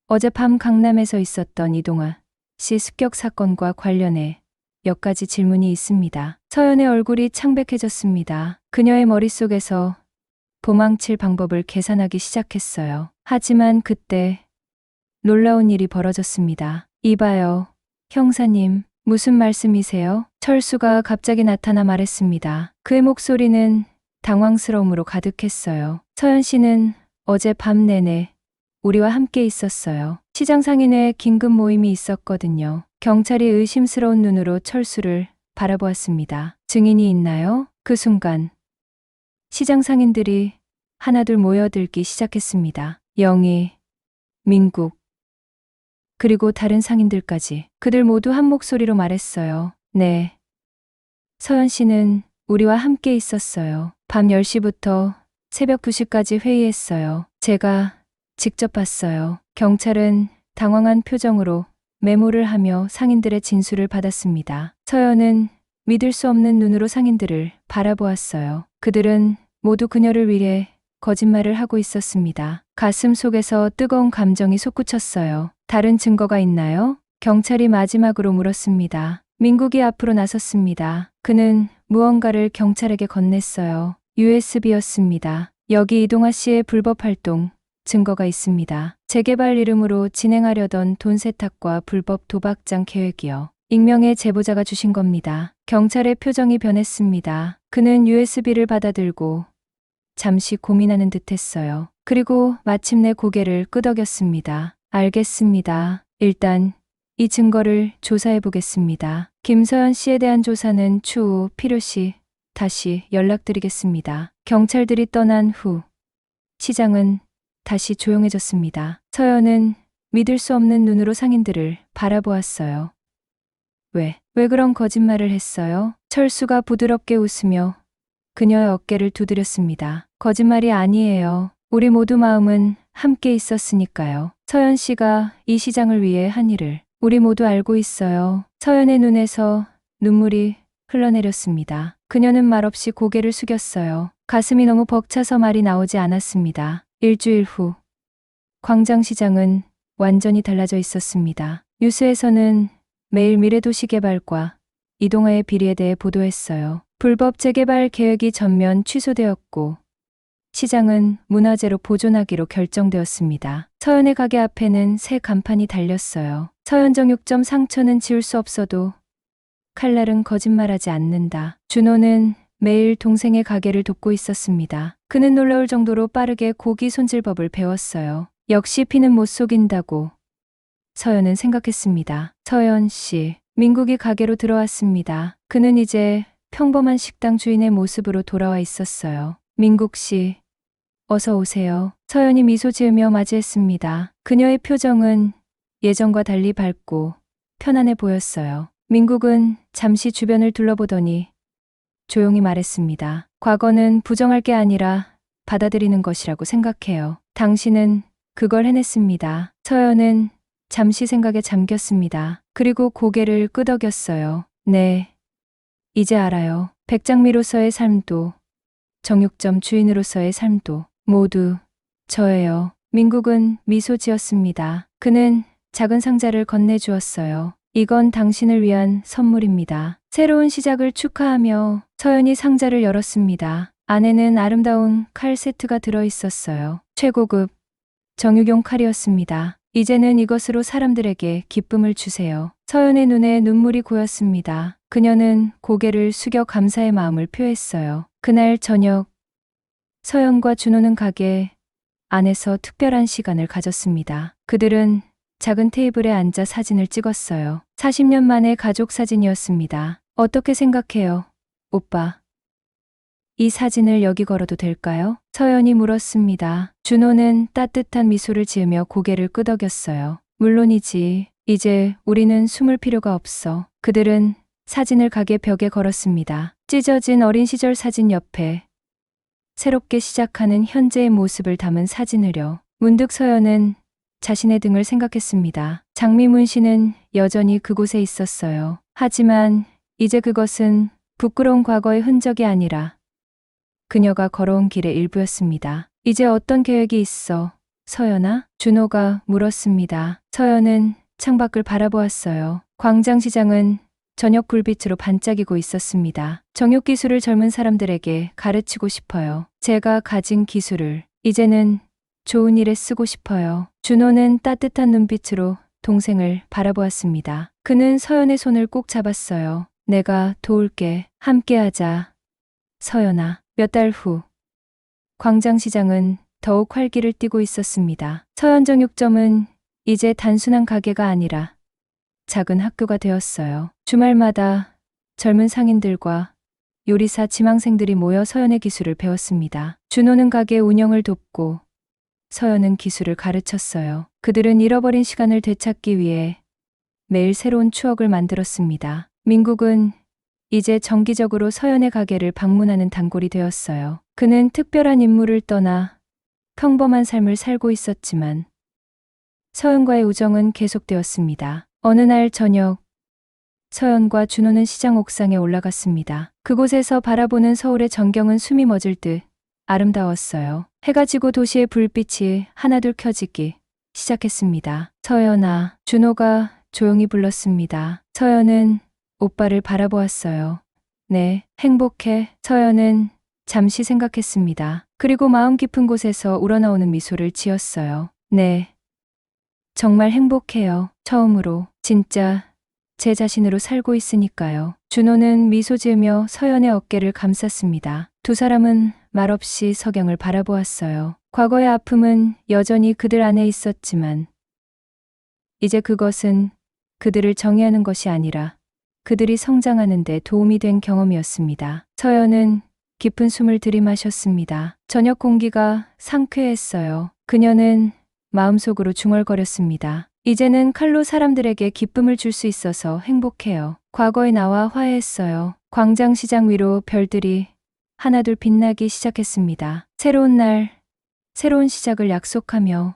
어젯밤 강남에서 있었던 이동아 씨 습격 사건과 관련해 몇 가지 질문이 있습니다. 서연의 얼굴이 창백해졌습니다. 그녀의 머릿속에서 도망칠 방법을 계산하기 시작했어요. 하지만 그때 놀라운 일이 벌어졌습니다. 이봐요, 형사님, 무슨 말씀이세요? 철수가 갑자기 나타나 말했습니다. 그의 목소리는 당황스러움으로 가득했어요. 서연 씨는 어제 밤 내내 우리와 함께 있었어요. 시장 상인회 긴급 모임이 있었거든요. 경찰이 의심스러운 눈으로 철수를 바라보았습니다. 증인이 있나요? 그 순간 시장 상인들이 하나둘 모여들기 시작했습니다. 영희, 민국, 그리고 다른 상인들까지. 그들 모두 한 목소리로 말했어요. 네. 서연 씨는 우리와 함께 있었어요. 밤 10시부터 새벽 2시까지 회의했어요. 제가 직접 봤어요. 경찰은 당황한 표정으로 메모를 하며 상인들의 진술을 받았습니다. 서연은 믿을 수 없는 눈으로 상인들을 바라보았어요. 그들은 모두 그녀를 위해 거짓말을 하고 있었습니다. 가슴 속에서 뜨거운 감정이 솟구쳤어요. 다른 증거가 있나요? 경찰이 마지막으로 물었습니다. 민국이 앞으로 나섰습니다. 그는 무언가를 경찰에게 건넸어요. USB였습니다. 여기 이동아 씨의 불법 활동 증거가 있습니다. 재개발 이름으로 진행하려던 돈 세탁과 불법 도박장 계획이요. 익명의 제보자가 주신 겁니다. 경찰의 표정이 변했습니다. 그는 USB를 받아들고 잠시 고민하는 듯했어요. 그리고 마침내 고개를 끄덕였습니다. 알겠습니다. 일단 이 증거를 조사해 보겠습니다. 김서연 씨에 대한 조사는 추후 필요시 다시 연락드리겠습니다. 경찰들이 떠난 후 시장은 다시 조용해졌습니다. 서연은 믿을 수 없는 눈으로 상인들을 바라보았어요. 왜 그런 거짓말을 했어요? 철수가 부드럽게 웃으며 그녀의 어깨를 두드렸습니다. 거짓말이 아니에요. 우리 모두 마음은 함께 있었으니까요. 서연 씨가 이 시장을 위해 한 일을 우리 모두 알고 있어요. 서연의 눈에서 눈물이 흘러내렸습니다. 그녀는 말없이 고개를 숙였어요. 가슴이 너무 벅차서 말이 나오지 않았습니다. 일주일 후 광장시장은 완전히 달라져 있었습니다. 뉴스에서는 매일 미래도시개발과 이동아의 비리에 대해 보도했어요. 불법 재개발 계획이 전면 취소되었고 시장은 문화재로 보존하기로 결정되었습니다. 서연의 가게 앞에는 새 간판이 달렸어요. 서연 정육점 상처는 지울 수 없어도 칼날은 거짓말하지 않는다. 준호는 매일 동생의 가게를 돕고 있었습니다. 그는 놀라울 정도로 빠르게 고기 손질법을 배웠어요. 역시 피는 못 속인다고 서연은 생각했습니다. 서연 씨, 민국이 가게로 들어왔습니다. 그는 이제 평범한 식당 주인의 모습으로 돌아와 있었어요. 민국 씨, 어서 오세요. 서연이 미소 지으며 맞이했습니다. 그녀의 표정은 예전과 달리 밝고 편안해 보였어요. 민국은 잠시 주변을 둘러보더니 조용히 말했습니다. 과거는 부정할 게 아니라 받아들이는 것이라고 생각해요. 당신은 그걸 해냈습니다. 서연은 잠시 생각에 잠겼습니다. 그리고 고개를 끄덕였어요. 네, 이제 알아요. 백장미로서의 삶도, 정육점 주인으로서의 삶도 모두 저예요. 민국은 미소 지었습니다. 그는 작은 상자를 건네주었어요. 이건 당신을 위한 선물입니다. 새로운 시작을 축하하며 서연이 상자를 열었습니다. 안에는 아름다운 칼 세트가 들어있었어요. 최고급 정육용 칼이었습니다. 이제는 이것으로 사람들에게 기쁨을 주세요. 서연의 눈에 눈물이 고였습니다. 그녀는 고개를 숙여 감사의 마음을 표했어요. 그날 저녁, 서연과 준호는 가게 안에서 특별한 시간을 가졌습니다. 그들은 작은 테이블에 앉아 사진을 찍었어요. 40년 만의 가족 사진이었습니다. 어떻게 생각해요, 오빠? 이 사진을 여기 걸어도 될까요? 서연이 물었습니다. 준호는 따뜻한 미소를 지으며 고개를 끄덕였어요. 물론이지. 이제 우리는 숨을 필요가 없어. 그들은 사진을 가게 벽에 걸었습니다. 찢어진 어린 시절 사진 옆에 새롭게 시작하는 현재의 모습을 담은 사진을요. 문득 서연은 자신의 등을 생각했습니다. 장미문 씨는 여전히 그곳에 있었어요. 하지만 이제 그것은 부끄러운 과거의 흔적이 아니라 그녀가 걸어온 길의 일부였습니다. 이제 어떤 계획이 있어, 서연아? 준호가 물었습니다. 서연은 창밖을 바라보았어요. 광장시장은 저녁 불빛으로 반짝이고 있었습니다. 정육 기술을 젊은 사람들에게 가르치고 싶어요. 제가 가진 기술을 이제는 좋은 일에 쓰고 싶어요. 준호는 따뜻한 눈빛으로 동생을 바라보았습니다. 그는 서연의 손을 꼭 잡았어요. 내가 도울게. 함께하자, 서연아. 몇 달 후, 광장시장은 더욱 활기를 띠고 있었습니다. 서연정육점은 이제 단순한 가게가 아니라 작은 학교가 되었어요. 주말마다 젊은 상인들과 요리사 지망생들이 모여 서연의 기술을 배웠습니다. 준호는 가게 운영을 돕고 서연은 기술을 가르쳤어요. 그들은 잃어버린 시간을 되찾기 위해 매일 새로운 추억을 만들었습니다. 민국은 이제 정기적으로 서연의 가게를 방문하는 단골이 되었어요. 그는 특별한 인물을 떠나 평범한 삶을 살고 있었지만 서연과의 우정은 계속되었습니다. 어느 날 저녁, 서연과 준호는 시장 옥상에 올라갔습니다. 그곳에서 바라보는 서울의 전경은 숨이 멎을 듯 아름다웠어요. 해가 지고 도시의 불빛이 하나둘 켜지기 시작했습니다. 서연아, 준호가 조용히 불렀습니다. 서연은 오빠를 바라보았어요. 네, 행복해. 서연은 잠시 생각했습니다. 그리고 마음 깊은 곳에서 우러나오는 미소를 지었어요. 네, 정말 행복해요. 처음으로 진짜 제 자신으로 살고 있으니까요. 준호는 미소 지으며 서연의 어깨를 감쌌습니다. 두 사람은 말없이 석영을 바라보았어요. 과거의 아픔은 여전히 그들 안에 있었지만 이제 그것은 그들을 정의하는 것이 아니라 그들이 성장하는 데 도움이 된 경험이었습니다. 서연은 깊은 숨을 들이마셨습니다. 저녁 공기가 상쾌했어요. 그녀는 마음속으로 중얼거렸습니다. 이제는 칼로 사람들에게 기쁨을 줄 수 있어서 행복해요. 과거의 나와 화해했어요. 광장시장 위로 별들이 하나둘 빛나기 시작했습니다. 새로운 날, 새로운 시작을 약속하며